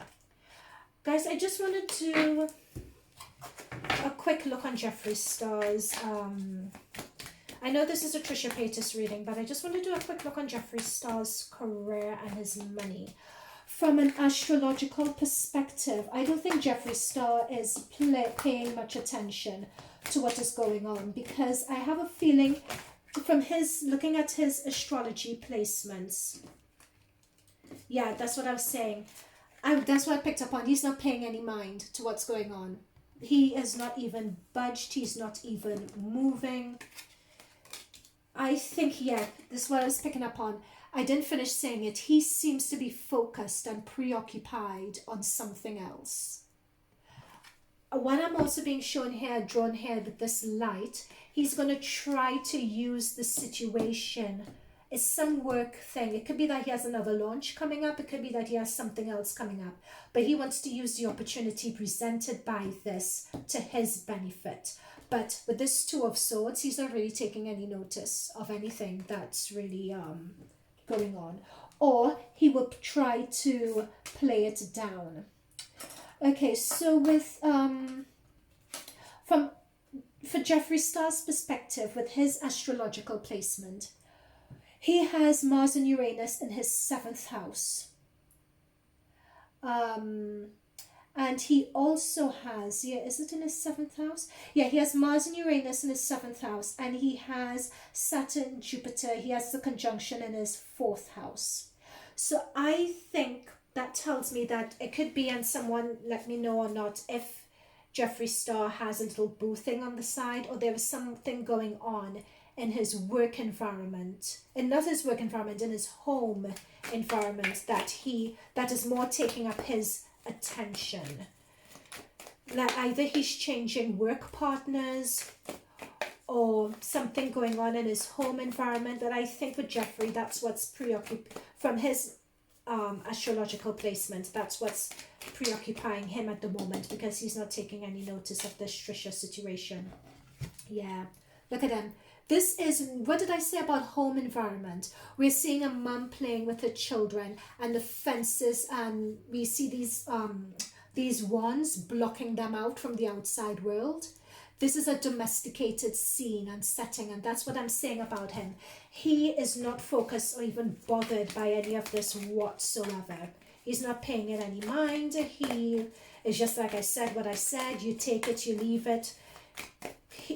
Guys, I just want to do a quick look on Jeffree Star's I know this is a Trisha Paytas reading, but I just want to do a quick look on Jeffree Star's career and his money. From an astrological perspective, I don't think Jeffree Star is paying much attention to what is going on, because I have a feeling from his looking at his astrology placements. Yeah, that's what I was saying. That's what I picked up on. He's not paying any mind to what's going on. He is not even budged. He's not even moving. I think, yeah, this is what I was picking up on. I didn't finish saying it. He seems to be focused and preoccupied on something else. What I'm also being shown here, drawn here with this light, he's going to try to use the situation is some work thing. It could be that he has another launch coming up. It could be that he has something else coming up. But he wants to use the opportunity presented by this to his benefit. But with this Two of Swords, he's not really taking any notice of anything that's really going on. Or he will try to play it down. Okay, so with for Jeffree Star's perspective, with his astrological placement, he has Mars and Uranus in his 7th house. And he also has, yeah, is it in his 7th house? Yeah, he has Mars and Uranus in his 7th house, and he has Saturn, Jupiter, he has the conjunction in his 4th house. So I think that tells me that it could be, and someone let me know or not, if Jeffree Star has a little boo thing on the side, or there is something going on in his work environment, and not his work environment, in his home environment, that is more taking up his attention. Like either he's changing work partners or something going on in his home environment. But I think with Jeffree, that's what's from his astrological placement, that's what's preoccupying him at the moment, because he's not taking any notice of this Trisha situation. Yeah, look at him. This is, what did I say about home environment? We're seeing a mum playing with her children, and the fences, and we see these wands blocking them out from the outside world. This is a domesticated scene and setting, and that's what I'm saying about him. He is not focused or even bothered by any of this whatsoever. He's not paying it any mind. He is just, like I said, what I said. You take it, you leave it.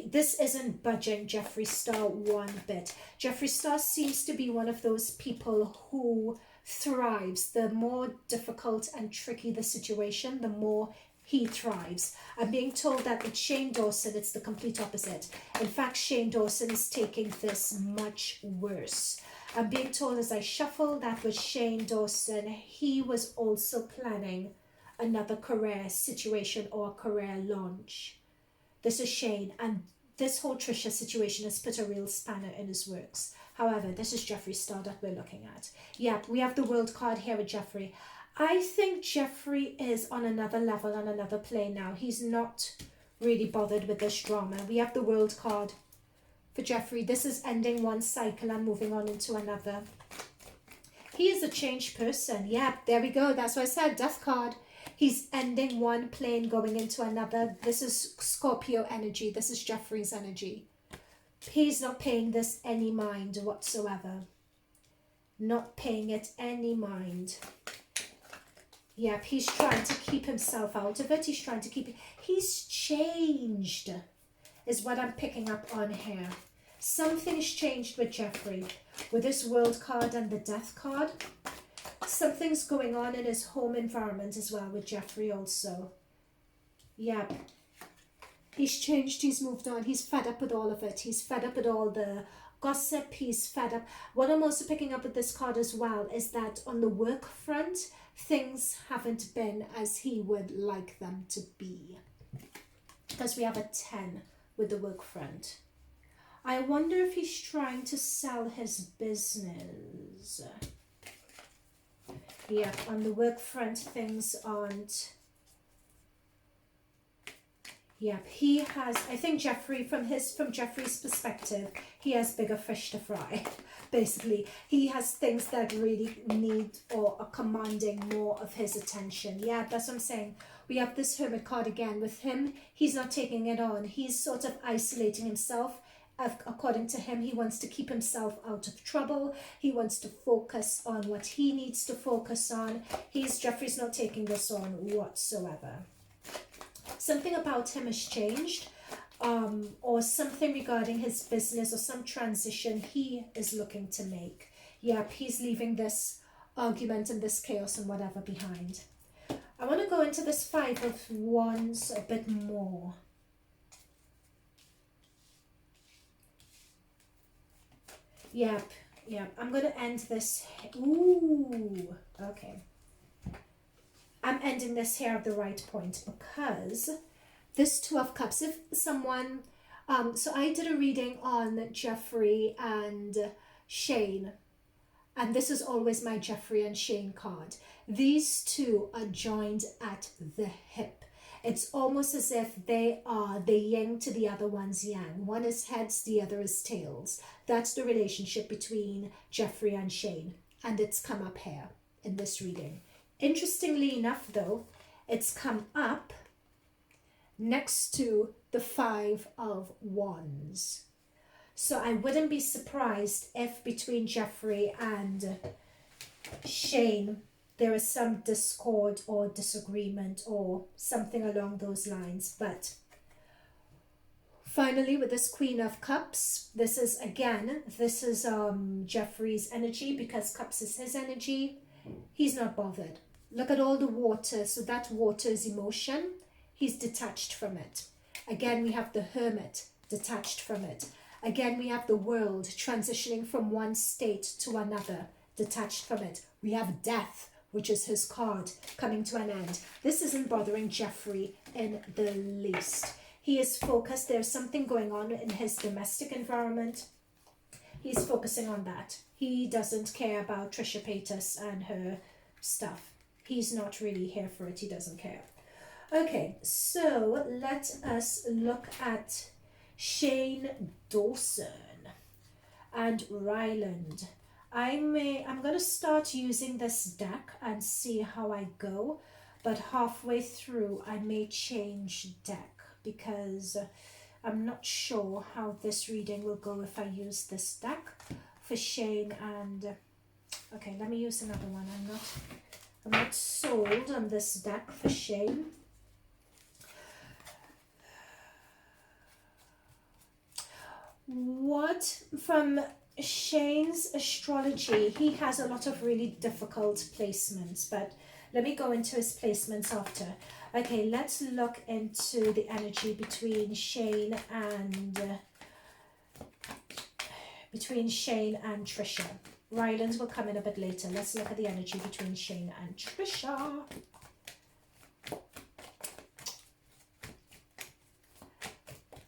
This isn't budging Jeffree Star one bit. Jeffree Star seems to be one of those people who thrives. The more difficult and tricky the situation, the more he thrives. I'm being told that with Shane Dawson, it's the complete opposite. In fact, Shane Dawson is taking this much worse. I'm being told as I shuffle that with Shane Dawson, he was also planning another career situation or a career launch. This is Shane, and this whole Trisha situation has put a real spanner in his works. However, this is Jeffree Star that we're looking at. Yeah, we have the World card here with Jeffree. I think Jeffree is on another level, on another plane now. He's not really bothered with this drama. We have the World card for Jeffree. This is ending one cycle and moving on into another. He is a changed person. Yeah, there we go. That's what I said, Death card. He's ending one plane, going into another. This is Scorpio energy. This is Jeffree's energy. He's not paying this any mind whatsoever. Not paying it any mind. Yep, he's trying to keep himself out of it. He's trying to keep it. He's changed, is what I'm picking up on here. Something's changed with Jeffree. With this World card and the Death card. Something's going on in his home environment as well with Jeffree also. Yep. He's changed, he's moved on, he's fed up with all of it. He's fed up with all the gossip, he's fed up. What I'm also picking up with this card as well is that on the work front, things haven't been as he would like them to be. Because we have a 10 with the work front. I wonder if he's trying to sell his business. Yeah, on the work front, things aren't. Yep, he has, I think Jeffree, from Jeffree's perspective, he has bigger fish to fry. Basically, he has things that really need or are commanding more of his attention. Yeah, that's what I'm saying. We have this Hermit card again. With him, he's not taking it on. He's sort of isolating himself. According to him, he wants to keep himself out of trouble. He wants to focus on what he needs to focus on. Jeffree's not taking this on whatsoever. Something about him has changed, or something regarding his business, or some transition he is looking to make. Yep, he's leaving this argument and this chaos and whatever behind. I want to go into this Five of Wands a bit more. Yep, I'm going to end this. Ooh, okay. I'm ending this here at the right point because this Two of Cups, if someone, so I did a reading on Jeffree and Shane And this is always my Jeffree and Shane card. These two are joined at the hip. It's almost as if they are the yin to the other one's yang. One is heads, the other is tails. That's the relationship between Jeffree and Shane. And it's come up here in this reading. Interestingly enough, though, it's come up next to the 5 of Wands. So I wouldn't be surprised if between Jeffree and Shane there is some discord or disagreement or something along those lines. But finally, with this Queen of Cups, this is Jeffree's energy, because Cups is his energy. He's not bothered. Look at all the water. So that water is emotion. He's detached from it. Again, we have the Hermit, detached from it. Again, we have the World, transitioning from one state to another, detached from it. We have Death, which is his card, coming to an end. This isn't bothering Jeffree in the least. He is focused. There's something going on in his domestic environment. He's focusing on that. He doesn't care about Trisha Paytas and her stuff. He's not really here for it. He doesn't care. Okay, so let us look at Shane Dawson and Ryland. I'm going to start using this deck and see how I go, but halfway through I may change deck because I'm not sure how this reading will go if I use this deck for Shane. And okay, let me use another one. I'm not sold on this deck for Shane. What from Shane's astrology, he has a lot of really difficult placements, but let me go into his placements after. Okay, let's look into the energy between Shane and Trisha. Ryland will come in a bit later. Let's look at the energy between Shane and Trisha.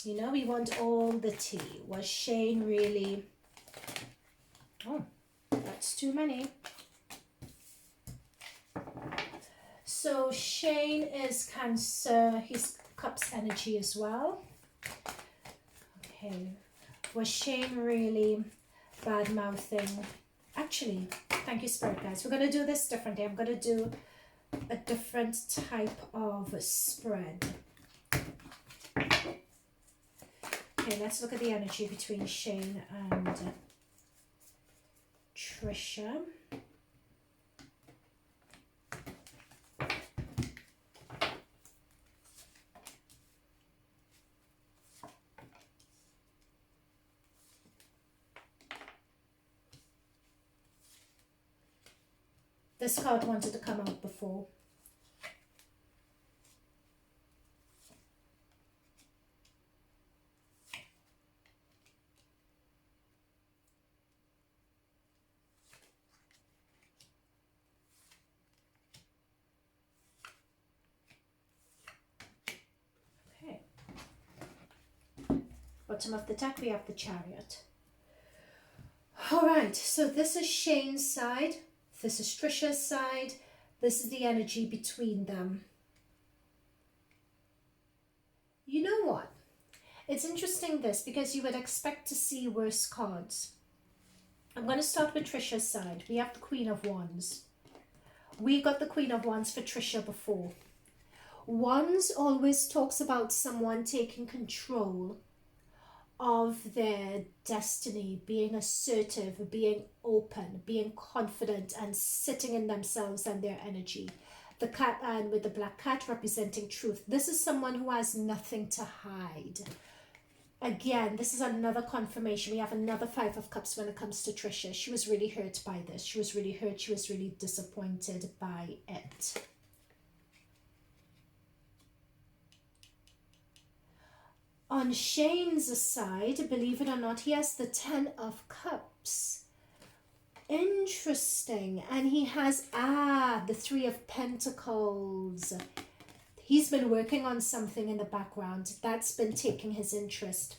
You know, we want all the tea. Was Shane really... Oh, that's too many. So Shane is Cancer. He's Cups energy as well. Okay. Was Shane really bad-mouthing? Actually, thank you, Spirit guys. We're going to do this differently. I'm going to do a different type of spread. Okay, let's look at the energy between Shane and Trisha. This card wanted to come out before. Bottom of the deck, we have the Chariot. Alright, so this is Shane's side. This is Trisha's side. This is the energy between them. You know what? It's interesting this, because you would expect to see worse cards. I'm going to start with Trisha's side. We have the Queen of Wands. We got the Queen of Wands for Trisha before. Wands always talks about someone taking control of their destiny, being assertive, being open, being confident, and sitting in themselves and their energy. The cat, and with the black cat representing truth. This is someone who has nothing to hide. Again, this is another confirmation. We have another 5 of Cups when it comes to Trisha. She was really hurt by this. She was really hurt. She was really disappointed by it. On Shane's side, believe it or not, he has the 10 of Cups. Interesting. And he has, the 3 of Pentacles. He's been working on something in the background. That's been taking his interest.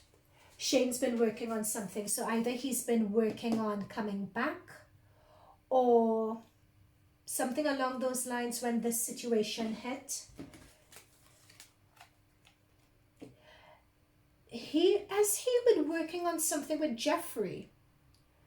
Shane's been working on something. So either he's been working on coming back, or something along those lines when this situation hit. Has he been working on something with Jeffree?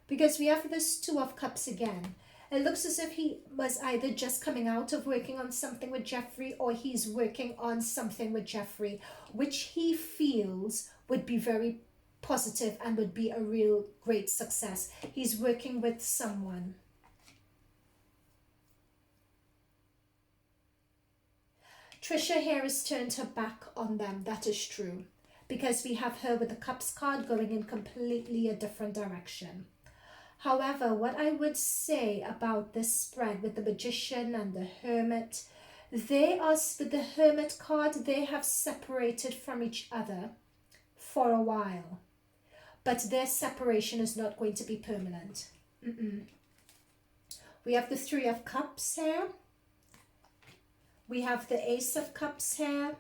Because we have this Two of Cups again. It looks as if he was either just coming out of working on something with Jeffree, or he's working on something with Jeffree, which he feels would be very positive and would be a real great success. He's working with someone. Trisha here has turned her back on them. That is true. Because we have her with the Cups card going in completely a different direction. However, what I would say about this spread with the Magician and the Hermit, with the Hermit card, they have separated from each other for a while. But their separation is not going to be permanent. We have the Three of Cups here. We have the Ace of Cups here.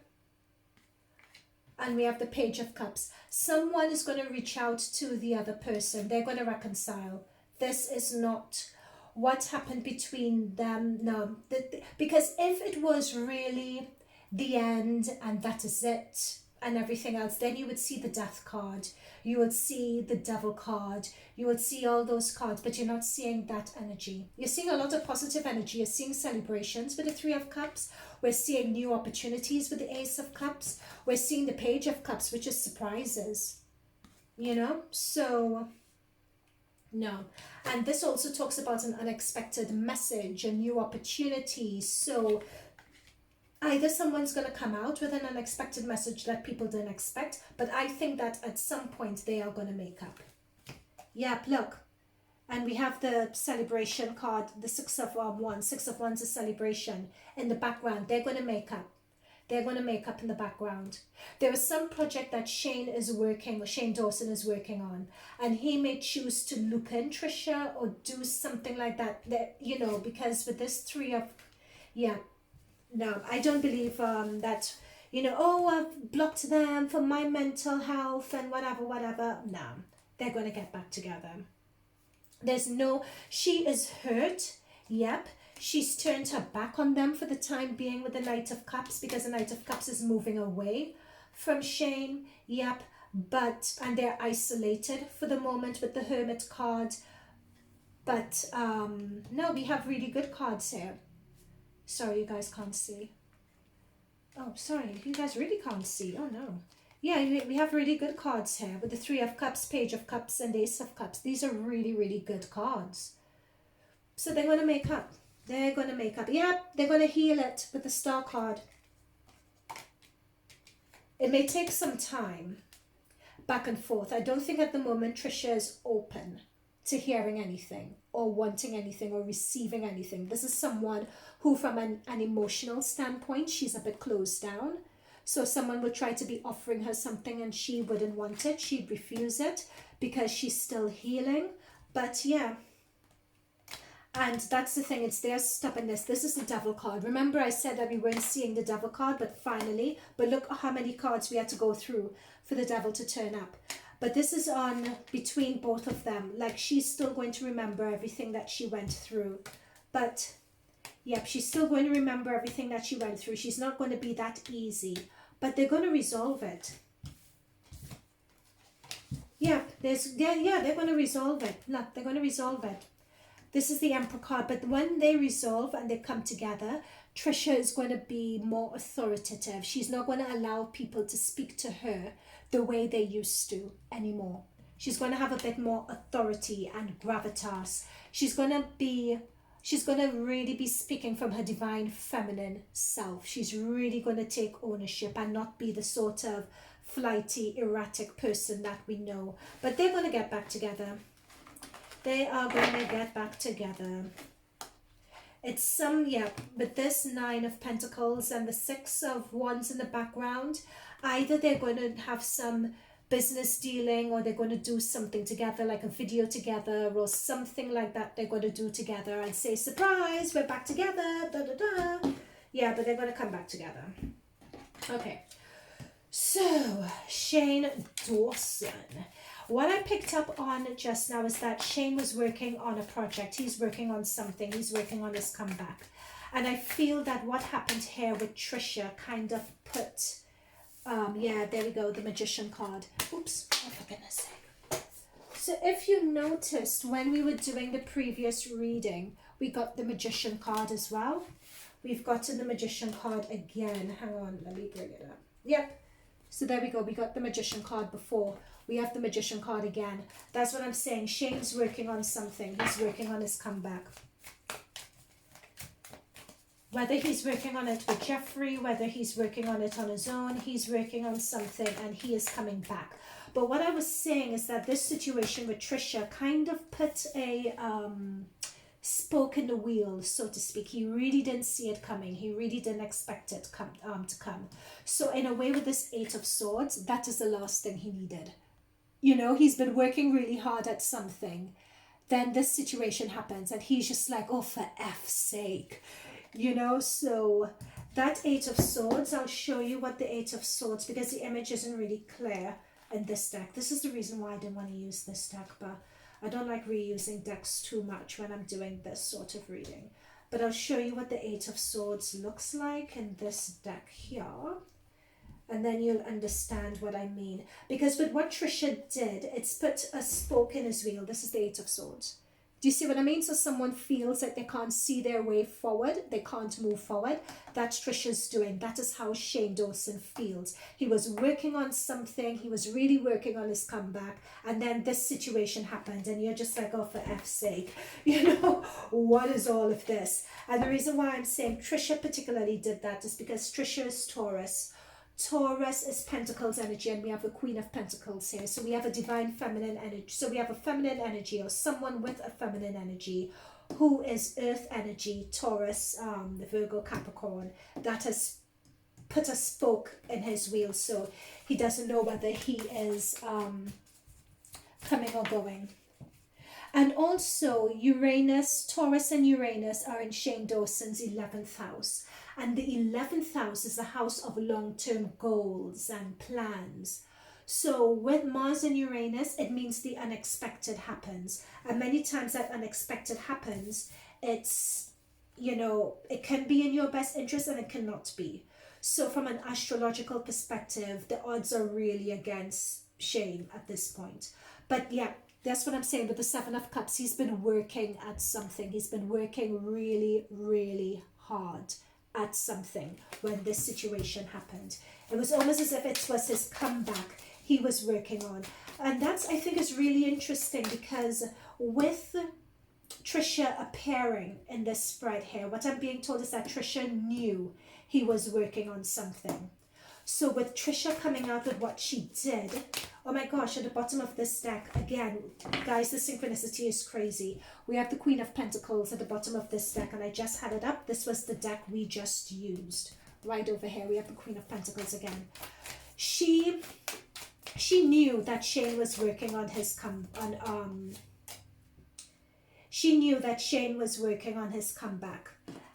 And we have the Page of Cups. Someone is going to reach out to the other person. They're going to reconcile. This is not what happened between them. No. Because if it was really the end and that is it and everything else, then you would see the Death card. You would see the Devil card. You would see all those cards. But you're not seeing that energy. You're seeing a lot of positive energy. You're seeing celebrations with the Three of Cups. We're seeing new opportunities with the Ace of Cups. We're seeing the Page of Cups, which is surprises. You know? So, no. And this also talks about an unexpected message, a new opportunity. So, either someone's going to come out with an unexpected message that people didn't expect, but I think that at some point they are going to make up. Yep, look. And we have the celebration card, the Six of Wands. Six of Wands is celebration. In the background, they're going to make up. They're going to make up in the background. There is some project that Shane Dawson is working on. And he may choose to loop in Trisha or do something like that. You know, because with this Three of... Yeah. No, I don't believe that, you know, oh, I've blocked them for my mental health and whatever. No, they're going to get back together. She is hurt. Yep. She's turned her back on them for the time being with the Knight of Cups, because the Knight of Cups is moving away from Shane. Yep. And they're isolated for the moment with the Hermit card. But, no, we have really good cards here. Sorry, you guys can't see. Oh, sorry, you guys really can't see. Oh, no. Yeah, we have really good cards here with the Three of Cups, Page of Cups, and Ace of Cups. These are really, really good cards. So they're going to make up. They're going to make up. Yep, they're going to heal it with the Star card. It may take some time back and forth. I don't think at the moment Trisha is open to hearing anything or wanting anything or receiving anything. This is someone who, from an emotional standpoint, she's a bit closed down. So someone would try to be offering her something and she wouldn't want it. She'd refuse it because she's still healing. But yeah. And that's the thing. It's their stubbornness. This is the Devil card. Remember I said that we weren't seeing the Devil card, but finally. But look how many cards we had to go through for the Devil to turn up. But this is on between both of them. Like, she's still going to remember everything that she went through. But, yep, she's still going to remember everything that she went through. She's not going to be that easy. But they're going to resolve it. Yeah, they're going to resolve it. Look, they're going to resolve it. This is the Emperor card. But when they resolve and they come together, Trisha is going to be more authoritative. She's not going to allow people to speak to her the way they used to anymore. She's going to have a bit more authority and gravitas. She's going to really be speaking from her divine feminine self. She's really going to take ownership and not be the sort of flighty, erratic person that we know. But they're going to get back together. They are going to get back together. It's with this Nine of Pentacles and the Six of Wands in the background, either they're going to have some business dealing or they're going to do something together, like a video together or something like that they're going to do together and say, surprise, we're back together, da da da. Yeah, but they're going to come back together. Okay. So, Shane Dawson. What I picked up on just now is that Shane was working on a project. He's working on something. He's working on his comeback. And I feel that what happened here with Trisha kind of put, yeah, there we go, the Magician card. Oops, oh, for goodness sake. So if you noticed when we were doing the previous reading, we got the Magician card as well. We've gotten the Magician card again. Hang on, let me bring it up. Yep. So there we go. We got the Magician card before. We have the Magician card again. That's what I'm saying. Shane's working on something. He's working on his comeback. Whether he's working on it with Jeffree, whether he's working on it on his own, he's working on something and he is coming back. But what I was saying is that this situation with Trisha kind of put a spoke in the wheel, so to speak. He really didn't see it coming. He really didn't expect it to come. So in a way, with this Eight of Swords, that is the last thing he needed. You know, he's been working really hard at something. Then this situation happens and he's just like, oh, for F's sake. You know, so that Eight of Swords, I'll show you what the Eight of Swords, because the image isn't really clear in this deck. This is the reason why I didn't want to use this deck, but I don't like reusing decks too much when I'm doing this sort of reading. But I'll show you what the Eight of Swords looks like in this deck here. And then you'll understand what I mean. Because with what Trisha did, it's put a spoke in his wheel. This is the Eight of Swords. Do you see what I mean? So someone feels that they can't see their way forward. They can't move forward. That's Trisha's doing. That is how Shane Dawson feels. He was working on something. He was really working on his comeback. And then this situation happened. And you're just like, oh, for F's sake. You know, what is all of this? And the reason why I'm saying Trisha particularly did that is because Trisha is Taurus. Taurus is Pentacles energy, and we have the Queen of Pentacles here. So we have a divine feminine energy. So we have a feminine energy, or someone with a feminine energy who is earth energy, Taurus, Virgo, Capricorn, that has put a spoke in his wheel. So he doesn't know whether he is coming or going. And also Uranus, Taurus and Uranus are in Shane Dawson's 11th house. And the 11th house is the house of long-term goals and plans. So with Mars and Uranus, it means the unexpected happens. And many times that unexpected happens, it's, you know, it can be in your best interest and it cannot be. So from an astrological perspective, the odds are really against Shane at this point. But yeah, that's what I'm saying with the Seven of Cups. He's been working at something. He's been working really, really hard at something when this situation happened. It was almost as if it was his comeback he was working on. And that's, I think, is really interesting, because with Trisha appearing in this spread here, what I'm being told is that Trisha knew he was working on something. So with Trisha coming out with what she did, oh my gosh, at the bottom of this deck, again, guys, the synchronicity is crazy. We have the Queen of Pentacles at the bottom of this deck, and I just had it up. This was the deck we just used. Right over here, we have the Queen of Pentacles again. She knew that Shane was working on his she knew that Shane was working on his comeback,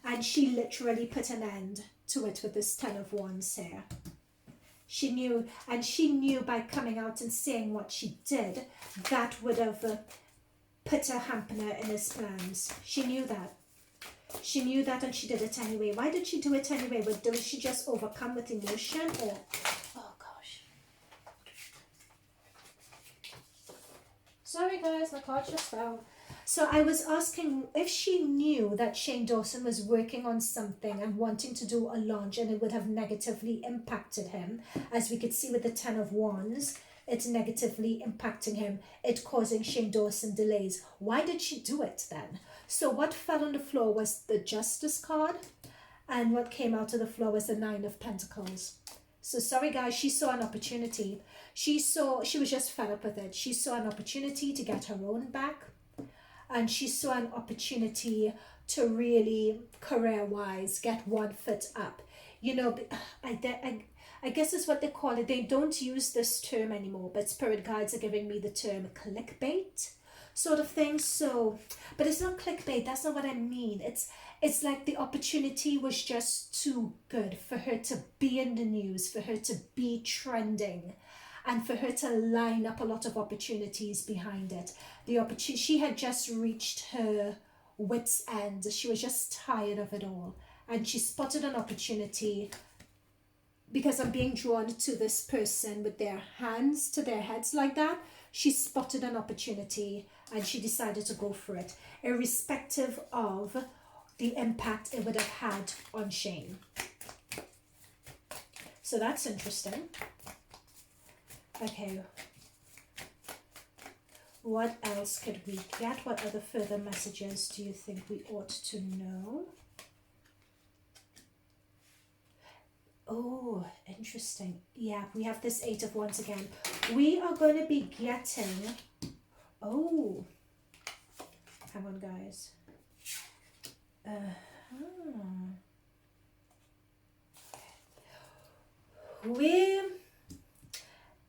and she literally put an end to it with this Ten of Wands here. She knew, and she knew by coming out and saying what she did, that would have put a dampener in his plans. She knew that. She knew that, and she did it anyway. Why did she do it anyway? Was she just overcome with emotion, or... Oh, gosh. Sorry, guys, my card just fell. So I was asking if she knew that Shane Dawson was working on something and wanting to do a launch, and it would have negatively impacted him. As we could see with the Ten of Wands, it's negatively impacting him. It causing Shane Dawson delays. Why did she do it then? So what fell on the floor was the Justice card, and what came out of the floor was the Nine of Pentacles. So sorry guys, she saw an opportunity. She was just fed up with it. She saw an opportunity to get her own back. And she saw an opportunity to really, career-wise, get one foot up. You know, I guess it's what they call it. They don't use this term anymore, but spirit guides are giving me the term clickbait sort of thing. So, but it's not clickbait. That's not what I mean. It's like the opportunity was just too good for her to be in the news, for her to be trending. and for her to line up a lot of opportunities behind it. The opportunity, she had just reached her wit's end. She was just tired of it all, and she spotted an opportunity, because I'm being drawn to this person with their hands to their heads like that. She spotted an opportunity and she decided to go for it, irrespective of the impact it would have had on Shane. So that's interesting. Okay. What else could we get? What other further messages do you think we ought to know? Oh, interesting. Yeah, we have this Eight of Wands again. We are going to be getting... Oh, hang on, guys.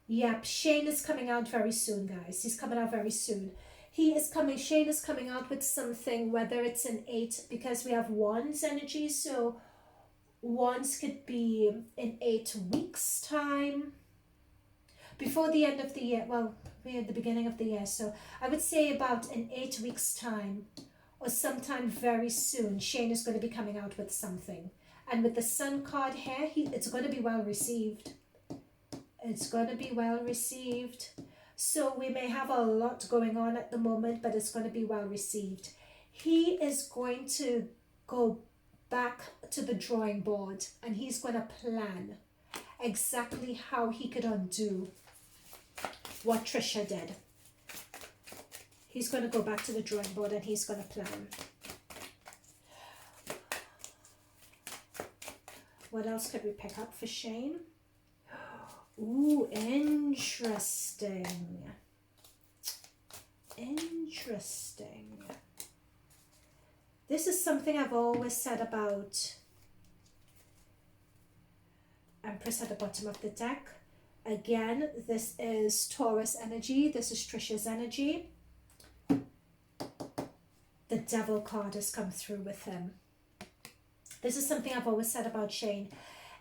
Yep, Shane is coming out very soon, guys. He's coming out very soon. Shane is coming out with something, whether it's an 8, because we have Wands energy, so Wands could be in 8 weeks' time. Before the end of the year, well, we're at the beginning of the year, so I would say about in 8 weeks' time, or sometime very soon, Shane is going to be coming out with something. And with the Sun card here, it's going to be well received. It's going to be well received. So we may have a lot going on at the moment, but it's going to be well received. He is going to go back to the drawing board and he's going to plan exactly how he could undo what Trisha did. He's going to go back to the drawing board and he's going to plan. What else could we pick up for Shane? Ooh, interesting. Interesting. This is something I've always said about Empress at the bottom of the deck. Again, this is Taurus energy. This is Trisha's energy. The Devil card has come through with him. This is something I've always said about Shane.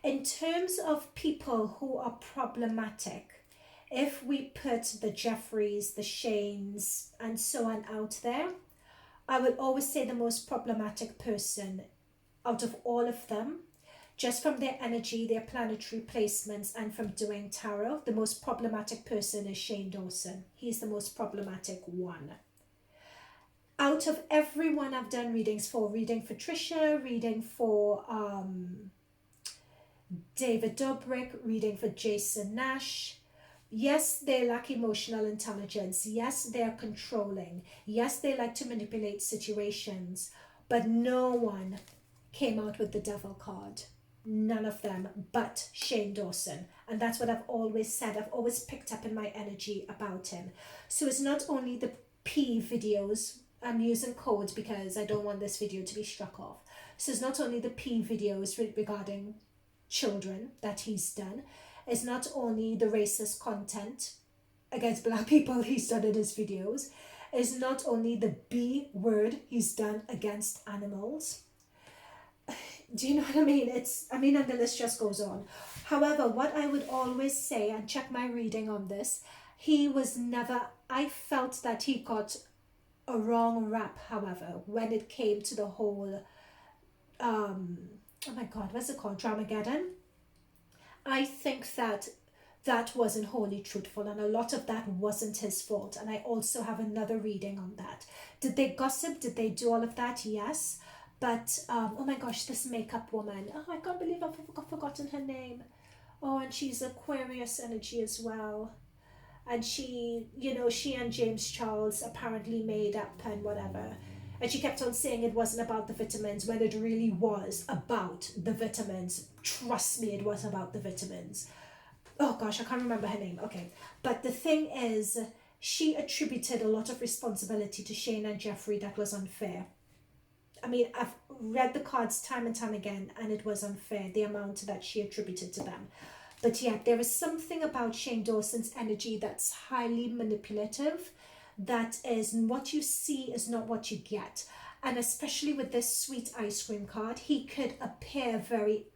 In terms of people who are problematic, if we put the Jeffrees, the Shanes, and so on out there, I would always say the most problematic person out of all of them, just from their energy, their planetary placements, and from doing tarot, the most problematic person is Shane Dawson. He's the most problematic one. Out of everyone I've done readings for, reading for Trisha, reading for David Dobrik, reading for Jason Nash. Yes, they lack emotional intelligence. Yes, they're controlling. Yes, they like to manipulate situations. But no one came out with the Devil card. None of them but Shane Dawson. And that's what I've always said. I've always picked up in my energy about him. So it's not only the P videos. I'm using code because I don't want this video to be struck off. So it's not only the P videos regarding children that he's done. It's not only the racist content against black people he's done in his videos. It's not only the B word he's done against animals. Do you know what I mean? And the list just goes on. However, what I would always say, and check my reading on this, I felt that he got a wrong rap, however, when it came to the whole, oh my God, what's it called? Dramageddon. I think that wasn't wholly truthful, and a lot of that wasn't his fault. And I also have another reading on that. Did they gossip? Did they do all of that? Yes. But, oh my gosh, this makeup woman. Oh, I can't believe I've forgotten her name. Oh, and she's Aquarius energy as well. And she and James Charles apparently made up and whatever. And she kept on saying it wasn't about the vitamins when it really was about the vitamins. Trust me, it was about the vitamins. Oh gosh, I can't remember her name. Okay. But the thing is, she attributed a lot of responsibility to Shane and Jeffree that was unfair. I mean, I've read the cards time and time again, and it was unfair, the amount that she attributed to them. But yeah, there is something about Shane Dawson's energy that's highly manipulative. That is, what you see is not what you get. And especially with this sweet ice cream card, he could appear very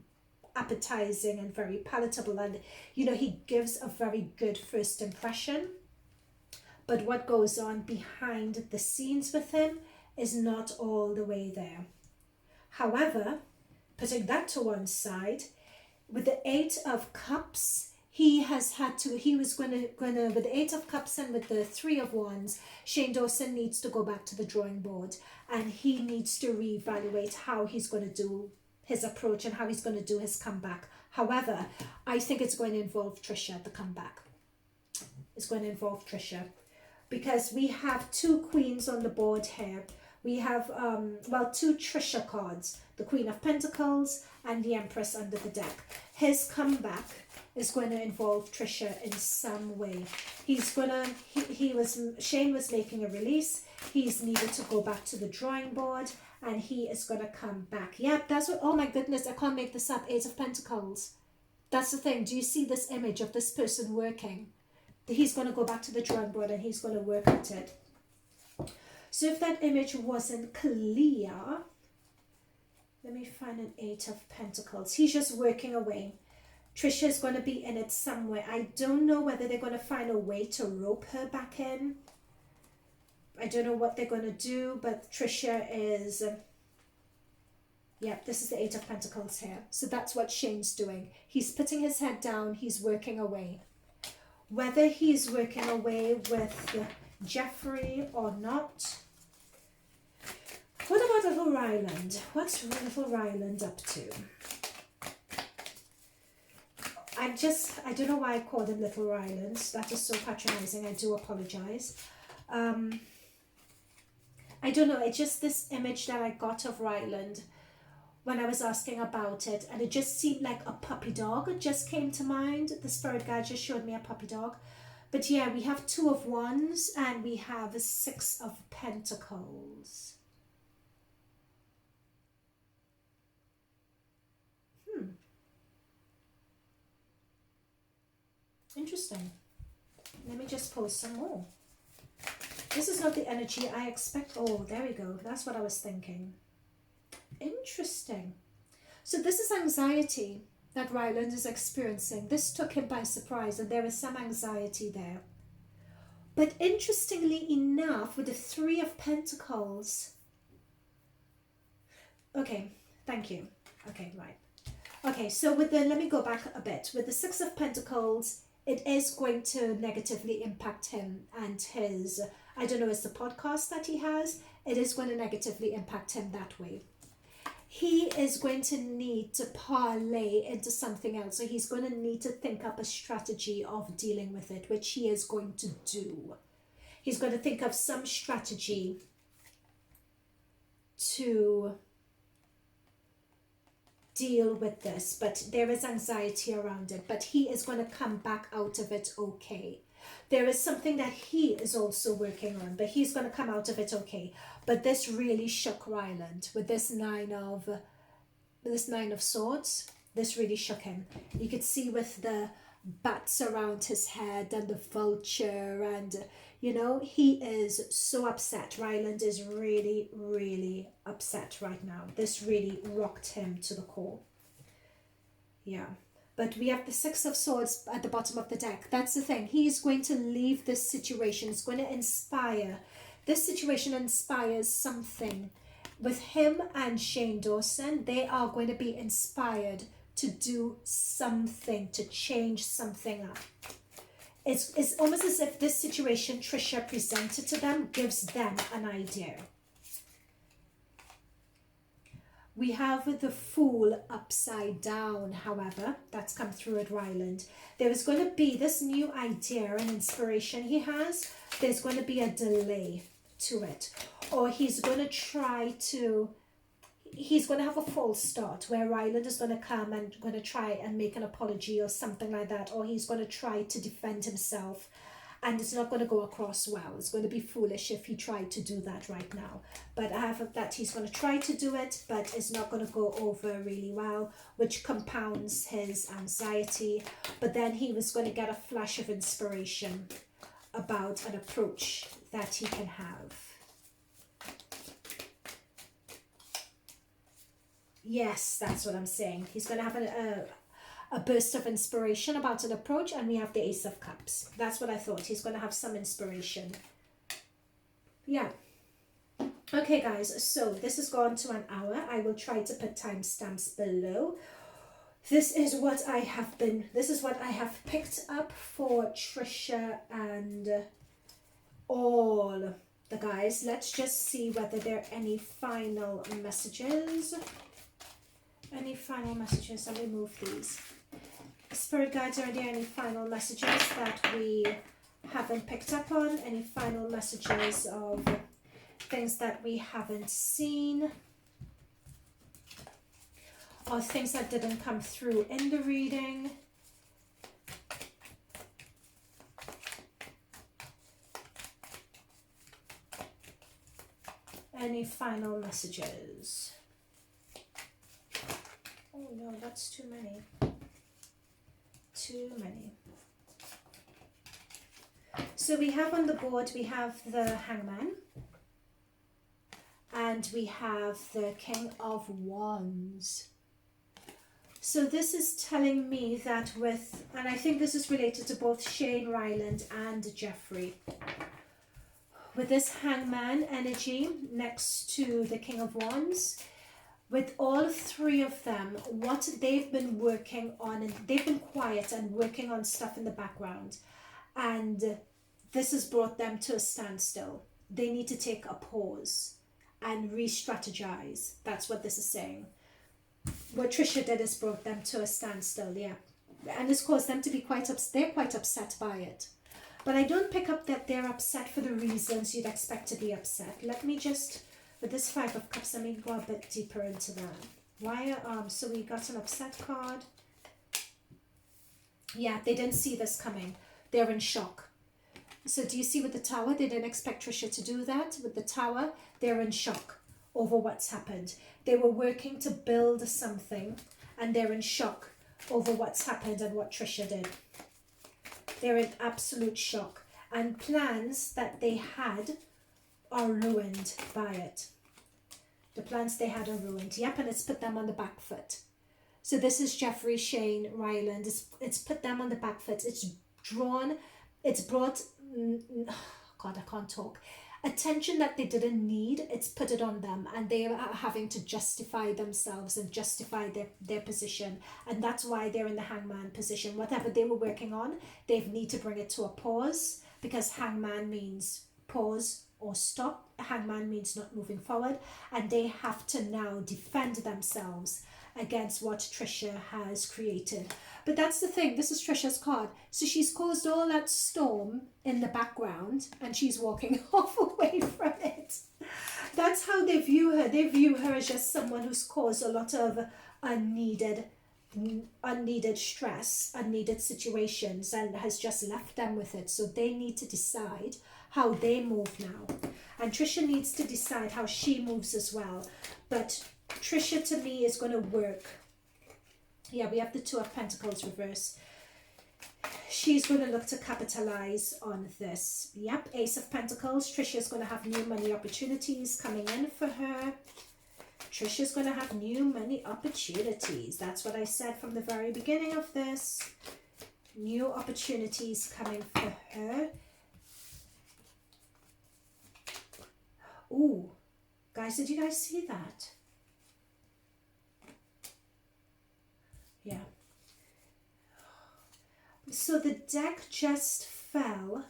appetizing and very palatable, and you know, he gives a very good first impression. But what goes on behind the scenes with him is not all the way there. However, putting that to one side, with the Eight of Cups, he was going to, with the Eight of Cups and with the Three of Wands, Shane Dawson needs to go back to the drawing board, and he needs to reevaluate how he's going to do his approach and how he's going to do his comeback. However, I think it's going to involve Trisha, the comeback. It's going to involve Trisha, because we have two queens on the board here. We have, two Trisha cards, the Queen of Pentacles and the Empress under the deck. His comeback is going to involve Trisha in some way. Shane was making a release. He's needed to go back to the drawing board, and he is going to come back. Yep, that's what, oh my goodness, I can't make this up. Eight of Pentacles. That's the thing. Do you see this image of this person working? He's going to go back to the drawing board and he's going to work at it. So if that image wasn't clear, let me find an Eight of Pentacles. He's just working away. Trisha is going to be in it somewhere. I don't know whether they're going to find a way to rope her back in. I don't know what they're going to do, but Trisha is... this is the Eight of Pentacles here. So that's what Shane's doing. He's putting his head down. He's working away. Whether he's working away with Jeffree or not. What about little Ryland? What's little Ryland up to? I don't know why I called him little Ryland. That is so patronizing. I do apologize. I don't know. It's just this image that I got of Ryland when I was asking about it, and it just seemed like a puppy dog. It just came to mind. The spirit guide just showed me a puppy dog. But yeah, we have Two of Wands and we have a Six of Pentacles. Interesting. Let me just pull some more. This is not the energy I expect. Oh, there we go. That's what I was thinking. Interesting. So this is anxiety that Ryland is experiencing. This took him by surprise, and there is some anxiety there. But interestingly enough, with the Three of Pentacles... Okay, thank you. Okay, right. Okay, so with the... Let me go back a bit. With the Six of Pentacles, it is going to negatively impact him and his... I don't know, it's the podcast that he has. It is going to negatively impact him that way. He is going to need to parlay into something else. So he's going to need to think up a strategy of dealing with it, which he is going to do. He's going to think of some strategy to deal with this. But there is anxiety around it. But he is going to come back out of it okay. There is something that he is also working on, but he's going to come out of it okay. But this really shook Ryland with this Nine of Swords. This really shook him. You could see with the bats around his head and the vulture, and you know, he is so upset. Ryland is really, really upset right now. This really rocked him to the core. Yeah. But we have the Six of Swords at the bottom of the deck. That's the thing. He's going to leave this situation. It's going to inspire. This situation inspires something. With him and Shane Dawson, they are going to be inspired to do something, to change something up. It's almost as if this situation Trisha presented to them gives them an idea. We have the Fool upside down, however, that's come through at Ryland. There is going to be this new idea and inspiration he has. There's going to be a delay to it. Or he's going to have a false start where Ryland is going to come and going to try and make an apology or something like that. Or he's going to try to defend himself. And it's not going to go across well. It's going to be foolish if he tried to do that right now. But I have that he's going to try to do it, but it's not going to go over really well, which compounds his anxiety. But then he was going to get a flash of inspiration about an approach that he can have. Yes, that's what I'm saying. He's going to have a burst of inspiration about an approach, and we have the Ace of Cups. That's what I thought. He's going to have some inspiration. Yeah. Okay, guys, so this has gone to an hour. I will try to put timestamps below. This is what I have picked up for Trisha and all the guys. Let's just see whether there are any final messages. Any final messages? Let me move these. Spirit guides, are there any final messages that we haven't picked up on? Any final messages of things that we haven't seen? Or things that didn't come through in the reading? Any final messages? Oh no, that's too many. Too many. So we have on the board, we have the Hangman. And we have the King of Wands. So this is telling me that with, and I think this is related to both Shane, Ryland and Jeffree. With this Hangman energy next to the King of Wands, with all three of them, what they've been working on, and they've been quiet and working on stuff in the background, and this has brought them to a standstill. They need to take a pause and re-strategize. That's what this is saying. What Trisha did is brought them to a standstill, yeah. And it's caused them to be quite upset. They're quite upset by it. But I don't pick up that they're upset for the reasons you'd expect to be upset. Let me just, with this Five of Cups, let me go a bit deeper into that. Why, so we got an upset card. Yeah, they didn't see this coming. They're in shock. So do you see with the Tower, they didn't expect Trisha to do that. With the Tower, they're in shock over what's happened. They were working to build something, and they're in shock over what's happened and what Trisha did. They're in absolute shock. And plans that they had are ruined by it. The plans they had are ruined. Yep, and it's put them on the back foot. So this is Jeffree, Shane, Ryland. It's put them on the back foot. It's brought, God, I can't talk. Attention that they didn't need, it's put it on them, and they are having to justify themselves and justify their position, and that's why they're in the Hangman position. Whatever they were working on, they need to bring it to a pause, because Hangman means pause or stop. Hangman means not moving forward, and they have to now defend themselves against what Trisha has created. But that's the thing, this is Trisha's card. So she's caused all that storm in the background, and she's walking off away from it. That's how they view her. They view her as just someone who's caused a lot of unneeded stress, unneeded situations, and has just left them with it. So they need to decide how they move now. And Trisha needs to decide how she moves as well. But Trisha, to me, is going to work. Yeah, we have the Two of Pentacles reverse. She's going to look to capitalize on this. Yep, Ace of Pentacles. Trisha's going to have new money opportunities coming in for her. Trisha's going to have new money opportunities. That's what I said from the very beginning of this. New opportunities coming for her. Ooh, guys, did you guys see that? Yeah. So the deck just fell,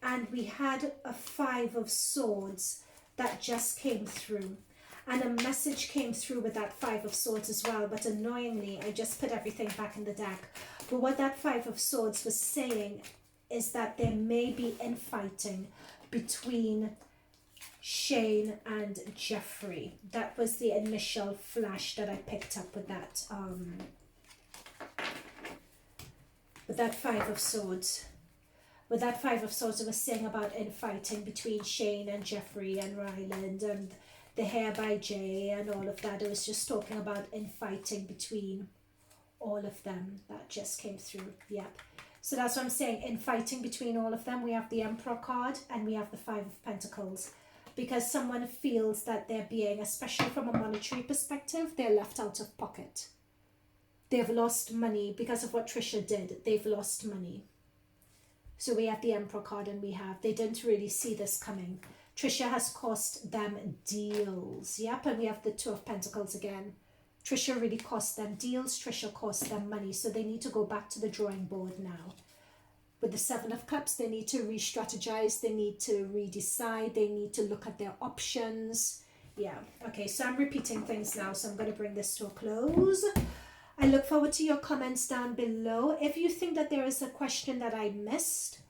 and we had a Five of Swords that just came through. And a message came through with that Five of Swords as well, but annoyingly, I just put everything back in the deck. But what that Five of Swords was saying is that there may be infighting between Shane and Jeffree. That was the initial flash that I picked up with that Five of Swords. With that Five of Swords, it was saying about infighting between Shane and Jeffree and Ryland and the Hair by Jay and all of that. It was just talking about infighting between all of them. That just came through. Yep. So that's what I'm saying. Infighting between all of them. We have the Emperor card and we have the Five of Pentacles. because someone feels that they're being, especially from a monetary perspective, they're left out of pocket. They've lost money because of what Trisha did. They've lost money. So we have the Emperor card, and we have, they didn't really see this coming. Trisha has cost them deals. Yep, and we have the Two of Pentacles again. Trisha really cost them deals. Trisha cost them money. So they need to go back to the drawing board now. With the Seven of Cups, they need to re-strategize. They need to redecide. They need to look at their options. Yeah, okay, so I'm repeating things now. So I'm going to bring this to a close. I look forward to your comments down below. If you think that there is a question that I missed,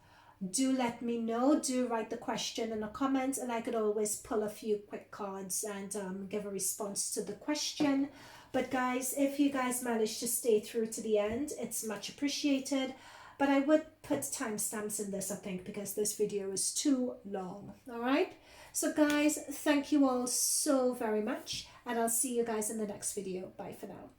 do let me know. Do write the question in the comments, and I could always pull a few quick cards and give a response to the question. But guys, if you guys manage to stay through to the end, it's much appreciated. But I would put timestamps in this, I think, because this video is too long. All right? So guys, thank you all so very much, and I'll see you guys in the next video. Bye for now.